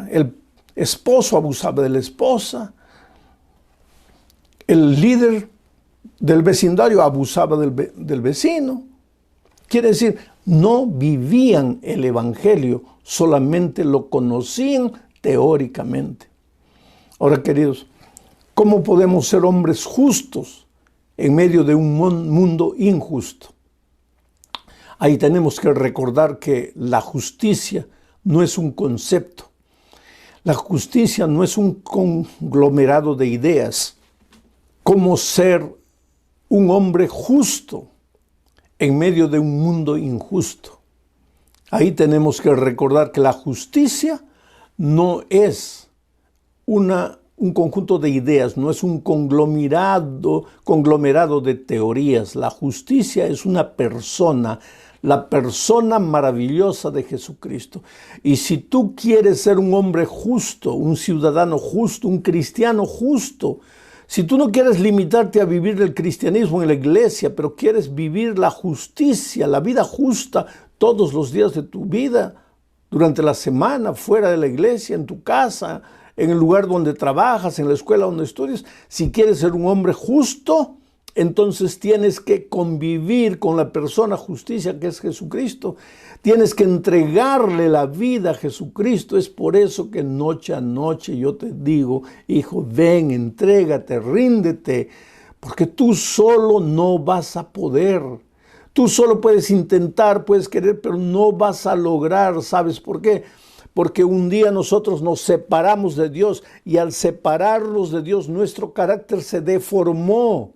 el esposo abusaba de la esposa, el líder del vecindario abusaba del vecino. Quiere decir, no vivían el evangelio, solamente lo conocían teóricamente. Ahora, queridos, ¿cómo podemos ser hombres justos en medio de un mundo injusto? Ahí tenemos que recordar que la justicia no es un concepto. La justicia no es un conglomerado de ideas. Cómo ser un hombre justo en medio de un mundo injusto. Ahí tenemos que recordar que la justicia no es un conjunto de ideas, no es un conglomerado de teorías. La justicia es una persona, la persona maravillosa de Jesucristo. Y si tú quieres ser un hombre justo, un ciudadano justo, un cristiano justo, si tú no quieres limitarte a vivir el cristianismo en la iglesia, pero quieres vivir la justicia, la vida justa todos los días de tu vida, durante la semana, fuera de la iglesia, en tu casa, en el lugar donde trabajas, en la escuela donde estudias, si quieres ser un hombre justo, entonces tienes que convivir con la persona justicia que es Jesucristo. Tienes que entregarle la vida a Jesucristo. Es por eso que noche a noche yo te digo, hijo, ven, entrégate, ríndete, porque tú solo no vas a poder. Tú solo puedes intentar, puedes querer, pero no vas a lograr. ¿Sabes por qué? Porque un día nosotros nos separamos de Dios y al separarnos de Dios nuestro carácter se deformó.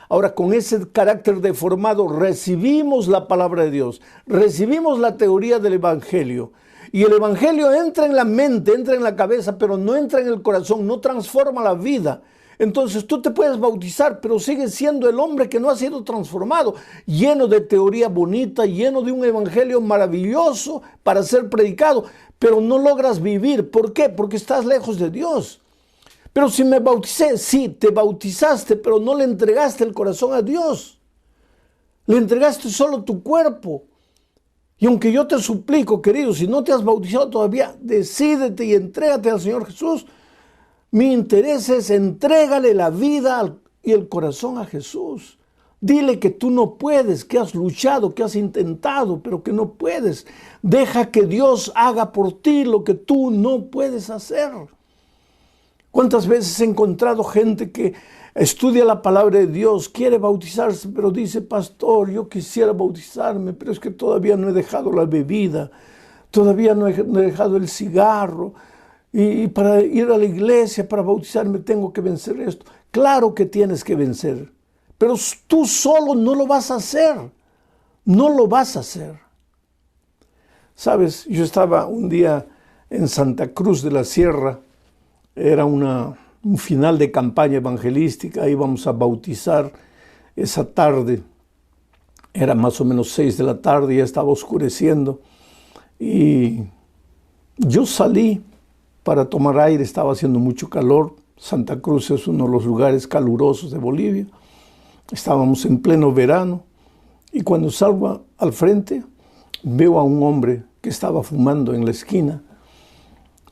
Ahora, con ese carácter deformado recibimos la palabra de Dios, recibimos la teoría del Evangelio. Y el Evangelio entra en la mente, entra en la cabeza, pero no entra en el corazón, no transforma la vida. Entonces tú te puedes bautizar, pero sigues siendo el hombre que no ha sido transformado, lleno de teoría bonita, lleno de un evangelio maravilloso para ser predicado, pero no logras vivir. ¿Por qué? Porque estás lejos de Dios. Pero si me bauticé, sí, te bautizaste, pero no le entregaste el corazón a Dios. Le entregaste solo tu cuerpo. Y aunque yo te suplico, querido, si no te has bautizado todavía, decídete y entrégate al Señor Jesús. Mi interés es entrégale la vida y el corazón a Jesús. Dile que tú no puedes, que has luchado, que has intentado, pero que no puedes. Deja que Dios haga por ti lo que tú no puedes hacer. ¿Cuántas veces he encontrado gente que estudia la palabra de Dios, quiere bautizarse, pero dice, pastor, yo quisiera bautizarme, pero es que todavía no he dejado la bebida, todavía no he dejado el cigarro, y para ir a la iglesia, para bautizarme, tengo que vencer esto? Claro que tienes que vencer, pero tú solo no lo vas a hacer, no lo vas a hacer. Sabes, yo estaba un día en Santa Cruz de la Sierra. Era un final de campaña evangelística, íbamos a bautizar esa tarde. Era más o menos 6 de la tarde, ya estaba oscureciendo. Y yo salí para tomar aire, estaba haciendo mucho calor. Santa Cruz es uno de los lugares calurosos de Bolivia. Estábamos en pleno verano. Y cuando salgo al frente, veo a un hombre que estaba fumando en la esquina.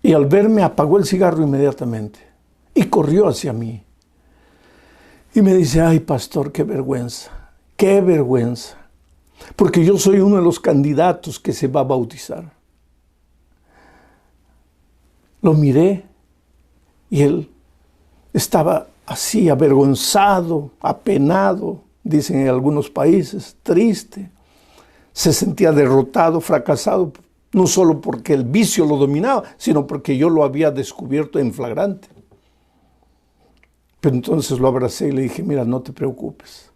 Y al verme apagó el cigarro inmediatamente y corrió hacia mí. Y me dice, ay pastor, qué vergüenza, porque yo soy uno de los candidatos que se va a bautizar. Lo miré y él estaba así avergonzado, apenado, dicen en algunos países, triste. Se sentía derrotado, fracasado, no solo porque el vicio lo dominaba, sino porque yo lo había descubierto en flagrante. Pero entonces lo abracé y le dije, mira, no te preocupes.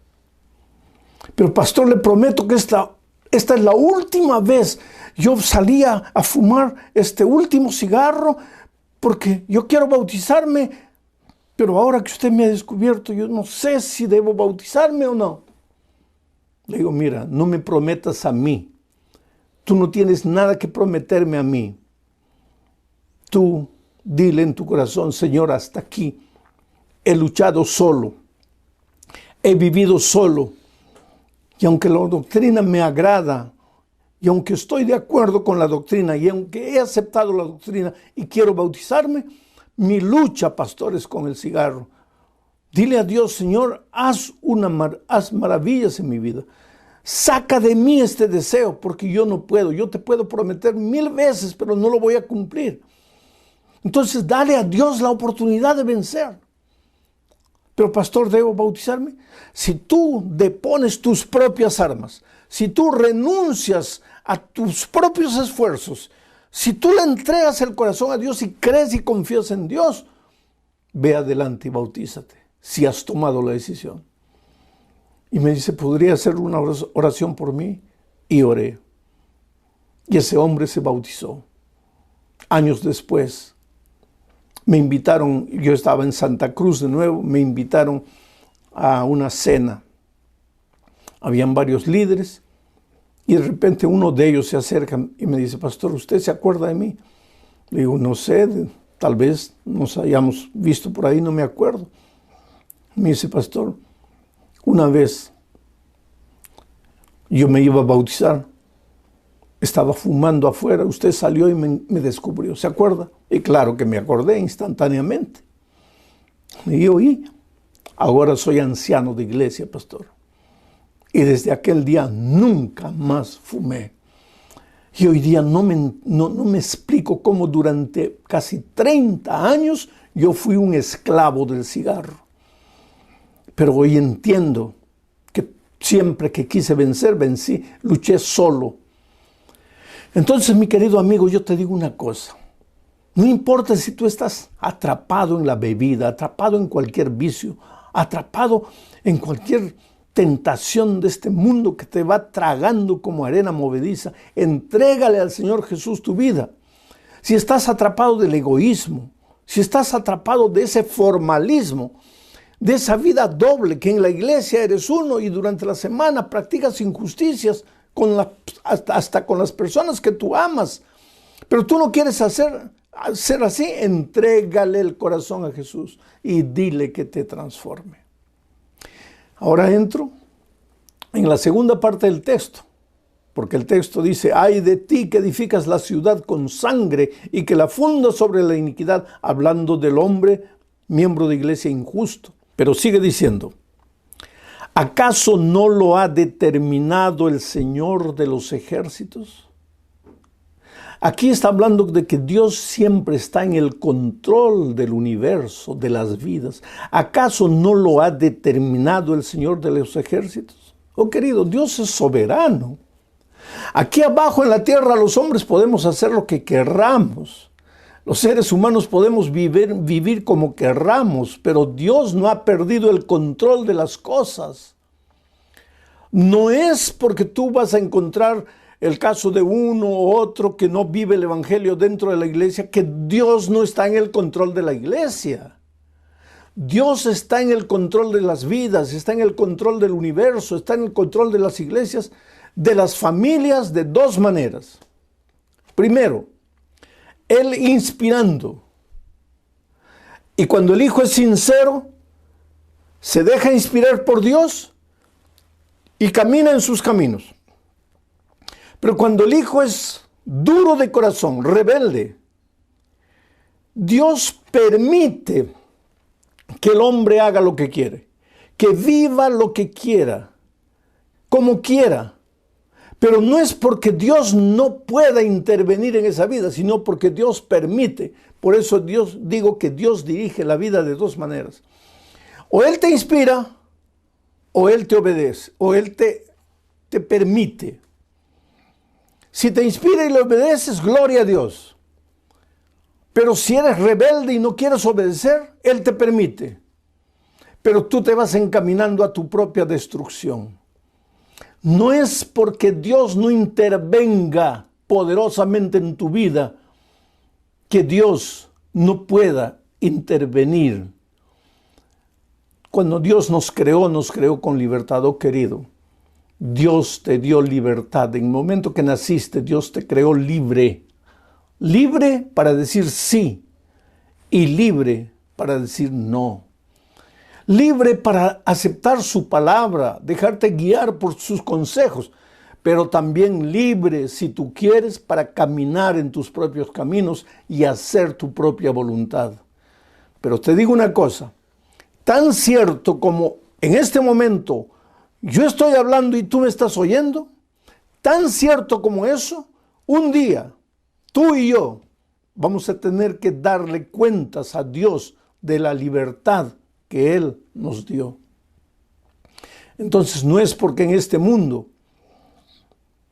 Pero pastor, le prometo que esta es la última vez. Yo salía a fumar este último cigarro porque yo quiero bautizarme, pero ahora que usted me ha descubierto, yo no sé si debo bautizarme o no. Le digo, mira, no me prometas a mí. Tú no tienes nada que prometerme a mí. Tú dile en tu corazón, Señor, hasta aquí. He luchado solo. He vivido solo. Y aunque la doctrina me agrada, y aunque estoy de acuerdo con la doctrina, y aunque he aceptado la doctrina y quiero bautizarme, mi lucha, pastor, es con el cigarro. Dile a Dios, Señor, haz maravillas en mi vida. Saca de mí este deseo, porque yo no puedo. Yo te puedo prometer 1000 veces, pero no lo voy a cumplir. Entonces, dale a Dios la oportunidad de vencer. Pero, pastor, ¿debo bautizarme? Si tú depones tus propias armas, si tú renuncias a tus propios esfuerzos, si tú le entregas el corazón a Dios y crees y confías en Dios, ve adelante y bautízate, si has tomado la decisión. Y me dice, ¿podría hacer una oración por mí? Y oré. Y ese hombre se bautizó. Años después, me invitaron, yo estaba en Santa Cruz de nuevo, me invitaron a una cena. Habían varios líderes y de repente uno de ellos se acerca y me dice, pastor, ¿usted se acuerda de mí? Le digo, no sé, tal vez nos hayamos visto por ahí, no me acuerdo. Me dice, pastor, una vez yo me iba a bautizar, estaba fumando afuera, usted salió y me descubrió, ¿se acuerda? Y claro que me acordé instantáneamente. Y oí, ahora soy anciano de iglesia, pastor. Y desde aquel día nunca más fumé. Y hoy día no me explico cómo durante casi 30 años yo fui un esclavo del cigarro. Pero hoy entiendo que siempre que quise vencer, vencí, luché solo. Entonces, mi querido amigo, yo te digo una cosa. No importa si tú estás atrapado en la bebida, atrapado en cualquier vicio, atrapado en cualquier tentación de este mundo que te va tragando como arena movediza, entrégale al Señor Jesús tu vida. Si estás atrapado del egoísmo, si estás atrapado de ese formalismo, de esa vida doble, que en la iglesia eres uno y durante la semana practicas injusticias hasta con las personas que tú amas, pero tú no quieres ser así, entrégale el corazón a Jesús y dile que te transforme. Ahora entro en la segunda parte del texto, porque el texto dice, ay de ti que edificas la ciudad con sangre y que la fundas sobre la iniquidad, hablando del hombre, miembro de iglesia injusto. Pero sigue diciendo, ¿acaso no lo ha determinado el Señor de los ejércitos? Aquí está hablando de que Dios siempre está en el control del universo, de las vidas. ¿Acaso no lo ha determinado el Señor de los ejércitos? Oh querido, Dios es soberano. Aquí abajo en la tierra los hombres podemos hacer lo que querramos. Los seres humanos podemos vivir como querramos, pero Dios no ha perdido el control de las cosas. No es porque tú vas a encontrar el caso de uno u otro que no vive el evangelio dentro de la iglesia, que Dios no está en el control de la iglesia. Dios está en el control de las vidas, está en el control del universo, está en el control de las iglesias, de las familias, de dos maneras. Primero, Él inspirando. Y cuando el Hijo es sincero, se deja inspirar por Dios y camina en sus caminos. Pero cuando el Hijo es duro de corazón, rebelde, Dios permite que el hombre haga lo que quiere, que viva lo que quiera, como quiera. Pero no es porque Dios no pueda intervenir en esa vida, sino porque Dios permite. Por eso digo que Dios dirige la vida de dos maneras. O Él te inspira, o Él te obedece, o Él te permite. Si te inspira y le obedeces, gloria a Dios. Pero si eres rebelde y no quieres obedecer, Él te permite. Pero tú te vas encaminando a tu propia destrucción. No es porque Dios no intervenga poderosamente en tu vida que Dios no pueda intervenir. Cuando Dios nos creó con libertad, oh querido. Dios te dio libertad. En el momento que naciste, Dios te creó libre. Libre para decir sí y libre para decir no. Libre para aceptar su palabra, dejarte guiar por sus consejos, pero también libre, si tú quieres, para caminar en tus propios caminos y hacer tu propia voluntad. Pero te digo una cosa, tan cierto como en este momento yo estoy hablando y tú me estás oyendo, tan cierto como eso, un día tú y yo vamos a tener que darle cuentas a Dios de la libertad que Él nos dio. Entonces no es porque en este mundo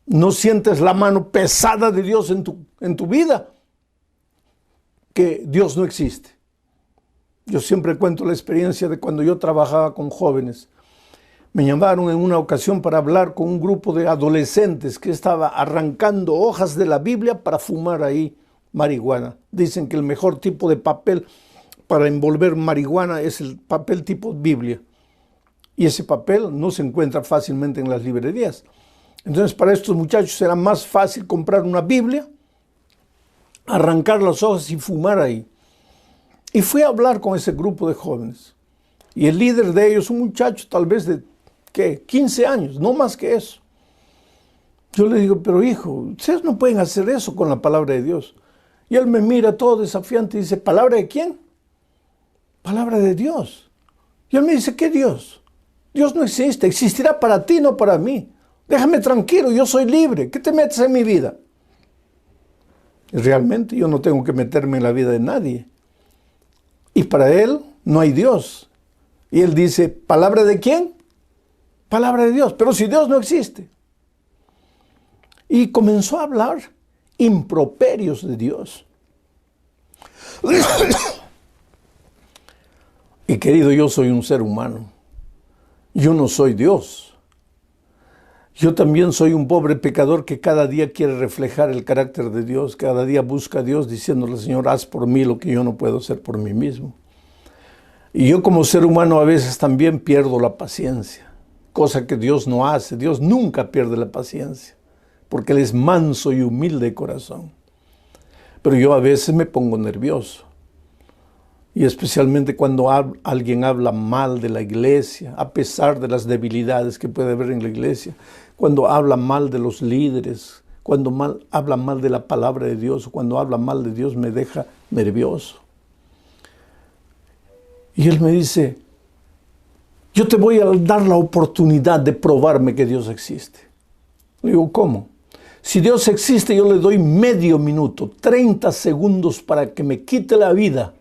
no sientes la mano pesada de Dios en tu vida, que Dios no existe. Yo siempre cuento la experiencia de cuando yo trabajaba con jóvenes. Me llamaron en una ocasión para hablar con un grupo de adolescentes que estaba arrancando hojas de la Biblia para fumar ahí marihuana. Dicen que el mejor tipo de papel para envolver marihuana es el papel tipo Biblia. Y ese papel no se encuentra fácilmente en las librerías. Entonces, para estos muchachos era más fácil comprar una Biblia, arrancar las hojas y fumar ahí. Y fui a hablar con ese grupo de jóvenes. Y el líder de ellos, un muchacho tal vez de, 15 años, no más que eso. Yo le digo, pero hijo, ustedes no pueden hacer eso con la palabra de Dios. Y él me mira todo desafiante y dice, ¿palabra de quién? Palabra de Dios. Y él me dice, ¿qué Dios? Dios no existe, existirá para ti, no para mí. Déjame tranquilo, yo soy libre. ¿Qué te metes en mi vida? Y realmente yo no tengo que meterme en la vida de nadie. Y para él no hay Dios. Y él dice, ¿palabra de quién? Palabra de Dios. Pero si Dios no existe. Y comenzó a hablar improperios de Dios. Y querido, yo soy un ser humano. Yo no soy Dios. Yo también soy un pobre pecador que cada día quiere reflejar el carácter de Dios. Cada día busca a Dios diciéndole, Señor, haz por mí lo que yo no puedo hacer por mí mismo. Y yo como ser humano a veces también pierdo la paciencia. Cosa que Dios no hace. Dios nunca pierde la paciencia. Porque Él es manso y humilde de corazón. Pero yo a veces me pongo nervioso. Y especialmente cuando alguien habla mal de la iglesia, a pesar de las debilidades que puede haber en la iglesia, cuando habla mal de los líderes, cuando habla mal de la palabra de Dios, o cuando habla mal de Dios, me deja nervioso. Y él me dice, yo te voy a dar la oportunidad de probarme que Dios existe. Le digo, ¿cómo? Si Dios existe, yo le doy medio minuto, 30 segundos para que me quite la vida.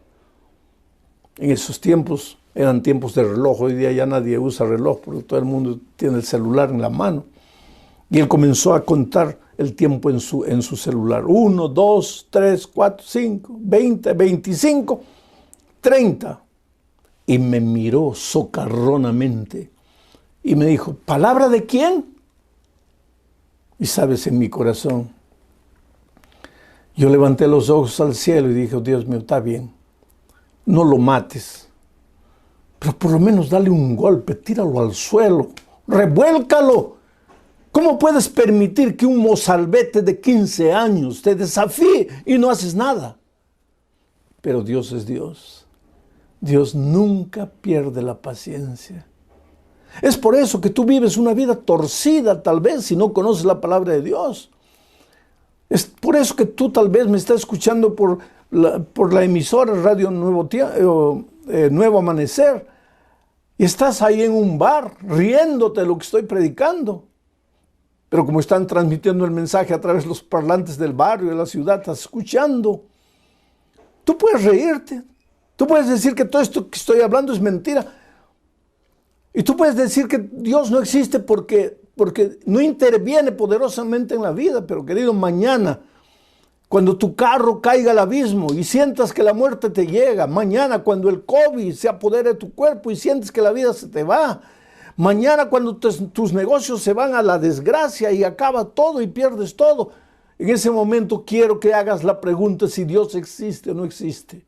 En esos tiempos eran tiempos de reloj. Hoy día ya nadie usa reloj porque todo el mundo tiene el celular en la mano. Y él comenzó a contar el tiempo en su celular. 1, 2, 3, 4, 5, 20, 25, 30. Y me miró socarronamente y me dijo, ¿palabra de quién? Y sabes, en mi corazón, yo levanté los ojos al cielo y dije, oh, Dios mío, está bien. No lo mates, pero por lo menos dale un golpe, tíralo al suelo, revuélcalo. ¿Cómo puedes permitir que un mozalbete de 15 años te desafíe y no haces nada? Pero Dios es Dios. Dios nunca pierde la paciencia. Es por eso que tú vives una vida torcida, tal vez, si no conoces la palabra de Dios. Es por eso que tú tal vez me estás escuchando por la emisora Radio Nuevo Amanecer, y estás ahí en un bar riéndote de lo que estoy predicando. Pero como están transmitiendo el mensaje a través de los parlantes del barrio, de la ciudad, estás escuchando. Tú puedes reírte. Tú puedes decir que todo esto que estoy hablando es mentira. Y tú puedes decir que Dios no existe porque no interviene poderosamente en la vida. Pero querido, mañana, cuando tu carro caiga al abismo y sientas que la muerte te llega, mañana cuando el COVID se apodere de tu cuerpo y sientes que la vida se te va, mañana cuando tus negocios se van a la desgracia y acaba todo y pierdes todo, en ese momento quiero que hagas la pregunta si Dios existe o no existe.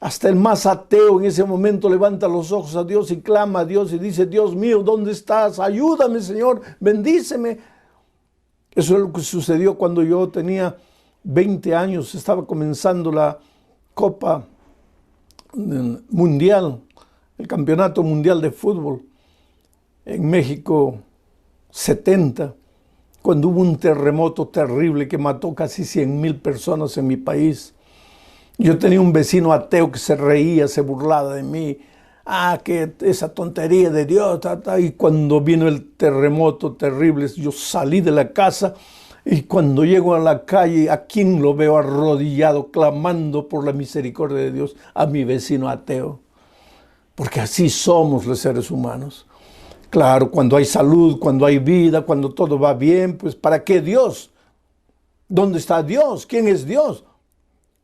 Hasta el más ateo en ese momento levanta los ojos a Dios y clama a Dios y dice, Dios mío, ¿dónde estás? Ayúdame, Señor, bendíceme. Eso es lo que sucedió cuando yo tenía 20 años, estaba comenzando la Copa Mundial, el Campeonato Mundial de Fútbol en México 70, cuando hubo un terremoto terrible que mató casi 100,000 personas en mi país. Yo tenía un vecino ateo que se reía, se burlaba de mí. Que esa tontería de Dios. Y cuando vino el terremoto terrible, yo salí de la casa. Y cuando llego a la calle, ¿a quién lo veo arrodillado, clamando por la misericordia de Dios? A mi vecino ateo. Porque así somos los seres humanos. Claro, cuando hay salud, cuando hay vida, cuando todo va bien, pues ¿para qué Dios? ¿Dónde está Dios? ¿Quién es Dios?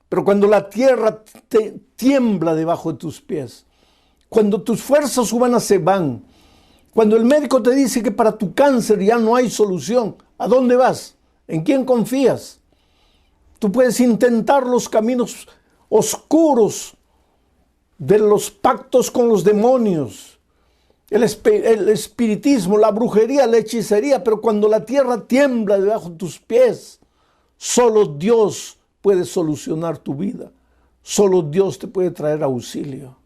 Pero cuando la tierra tiembla debajo de tus pies, cuando tus fuerzas humanas se van, cuando el médico te dice que para tu cáncer ya no hay solución, ¿a dónde vas? ¿En quién confías? Tú puedes intentar los caminos oscuros de los pactos con los demonios, el espiritismo, la brujería, la hechicería, pero cuando la tierra tiembla debajo de tus pies, solo Dios puede solucionar tu vida. Solo Dios te puede traer auxilio.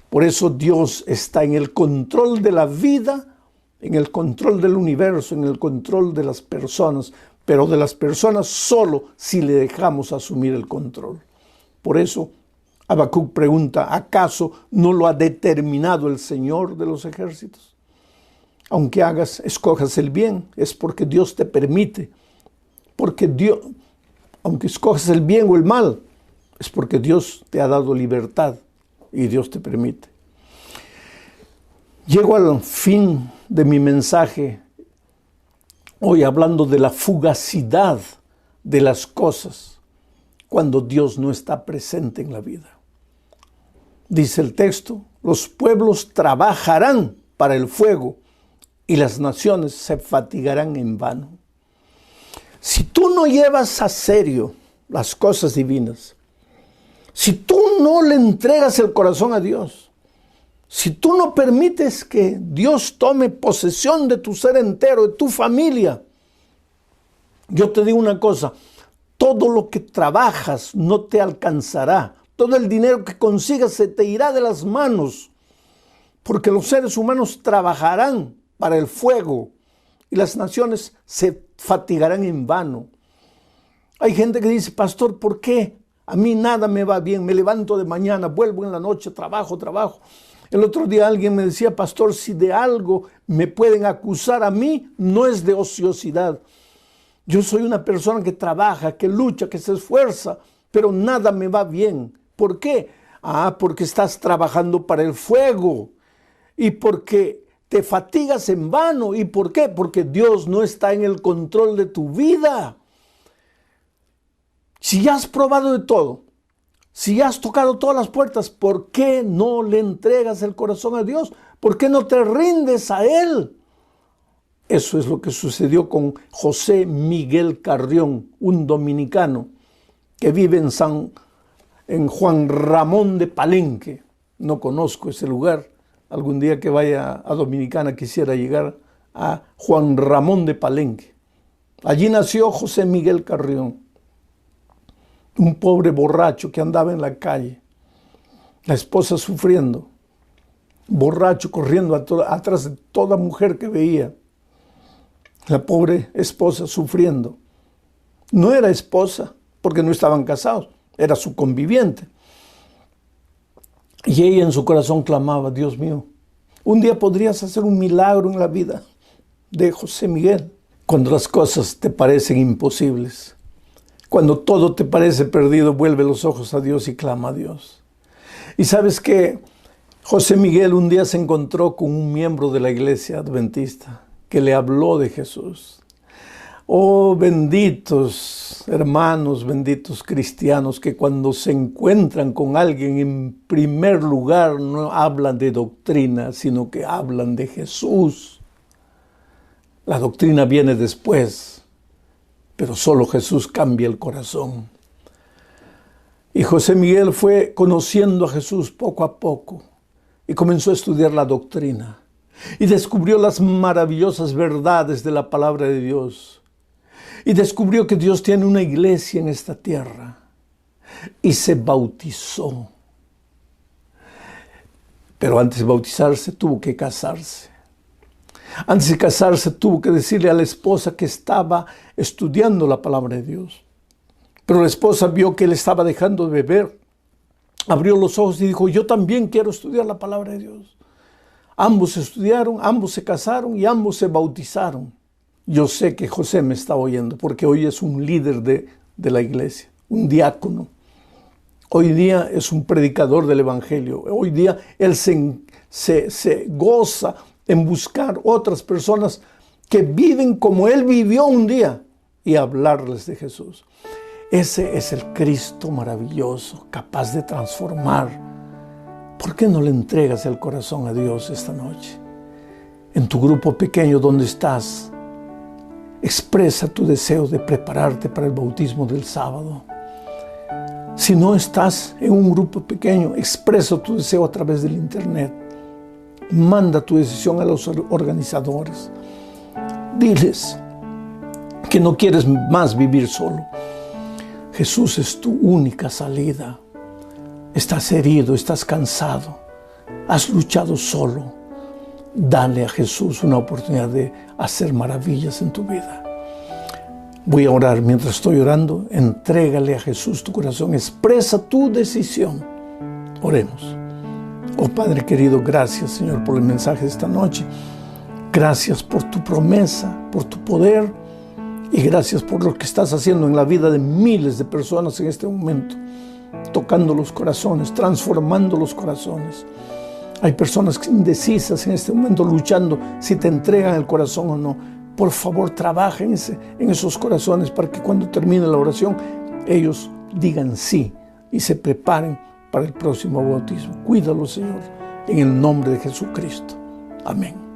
Por eso Dios está en el control de la vida, en el control del universo, en el control de las personas, pero de las personas solo si le dejamos asumir el control. Por eso Habacuc pregunta, ¿acaso no lo ha determinado el Señor de los ejércitos? Aunque escojas el bien, es porque Dios te permite. Porque Dios, aunque escojas el bien o el mal, es porque Dios te ha dado libertad y Dios te permite. Llego al fin de mi mensaje hoy hablando de la fugacidad de las cosas cuando Dios no está presente en la vida. Dice el texto, los pueblos trabajarán para el fuego y las naciones se fatigarán en vano. Si tú no llevas a serio las cosas divinas, si tú no le entregas el corazón a Dios, si tú no permites que Dios tome posesión de tu ser entero, de tu familia, yo te digo una cosa, todo lo que trabajas no te alcanzará. Todo el dinero que consigas se te irá de las manos, porque los seres humanos trabajarán para el fuego y las naciones se fatigarán en vano. Hay gente que dice, pastor, ¿por qué? A mí nada me va bien, me levanto de mañana, vuelvo en la noche, trabajo. El otro día alguien me decía, pastor, si de algo me pueden acusar a mí, no es de ociosidad. Yo soy una persona que trabaja, que lucha, que se esfuerza, pero nada me va bien. ¿Por qué? Porque estás trabajando para el fuego y porque te fatigas en vano. ¿Y por qué? Porque Dios no está en el control de tu vida. Si ya has probado de todo, si ya has tocado todas las puertas, ¿por qué no le entregas el corazón a Dios? ¿Por qué no te rindes a Él? Eso es lo que sucedió con José Miguel Carrión, un dominicano que vive en Juan Ramón de Palenque. No conozco ese lugar. Algún día que vaya a Dominicana quisiera llegar a Juan Ramón de Palenque. Allí nació José Miguel Carrión, un pobre borracho que andaba en la calle, la esposa sufriendo, borracho corriendo atrás de toda mujer que veía, la pobre esposa sufriendo. No era esposa porque no estaban casados, era su conviviente. Y ella en su corazón clamaba, Dios mío, un día podrías hacer un milagro en la vida de José Miguel. Cuando las cosas te parecen imposibles, cuando todo te parece perdido, vuelve los ojos a Dios y clama a Dios. Y sabes que José Miguel un día se encontró con un miembro de la iglesia adventista que le habló de Jesús. Oh, benditos hermanos, benditos cristianos, que cuando se encuentran con alguien, en primer lugar no hablan de doctrina, sino que hablan de Jesús. La doctrina viene después, pero solo Jesús cambia el corazón. Y José Miguel fue conociendo a Jesús poco a poco y comenzó a estudiar la doctrina y descubrió las maravillosas verdades de la palabra de Dios. Y descubrió que Dios tiene una iglesia en esta tierra. Y se bautizó. Pero antes de bautizarse tuvo que casarse. Antes de casarse tuvo que decirle a la esposa que estaba estudiando la palabra de Dios. Pero la esposa vio que él estaba dejando de beber. Abrió los ojos y dijo, yo también quiero estudiar la palabra de Dios. Ambos estudiaron, ambos se casaron y ambos se bautizaron. Yo sé que José me está oyendo porque hoy es un líder de la iglesia, un diácono. Hoy día es un predicador del evangelio. Hoy día él se goza en buscar otras personas que viven como Él vivió un día y hablarles de Jesús. Ese es el Cristo maravilloso, capaz de transformar. ¿Por qué no le entregas el corazón a Dios esta noche? En tu grupo pequeño donde estás, expresa tu deseo de prepararte para el bautismo del sábado. Si no estás en un grupo pequeño, expresa tu deseo a través del internet. Manda tu decisión a los organizadores. Diles que no quieres más vivir solo. Jesús es tu única salida. Estás herido, estás cansado, has luchado solo. Dale a Jesús una oportunidad de hacer maravillas en tu vida. Voy a orar. Mientras estoy orando, entrégale a Jesús tu corazón. Expresa tu decisión. Oremos. Oh Padre querido, gracias Señor por el mensaje de esta noche. Gracias por tu promesa, por tu poder y gracias por lo que estás haciendo en la vida de miles de personas en este momento, tocando los corazones, transformando los corazones. Hay personas indecisas en este momento luchando si te entregan el corazón o no. Por favor, trabaja en esos corazones para que cuando termine la oración ellos digan sí y se preparen para el próximo bautismo. Cuídalo, Señor, en el nombre de Jesucristo. Amén.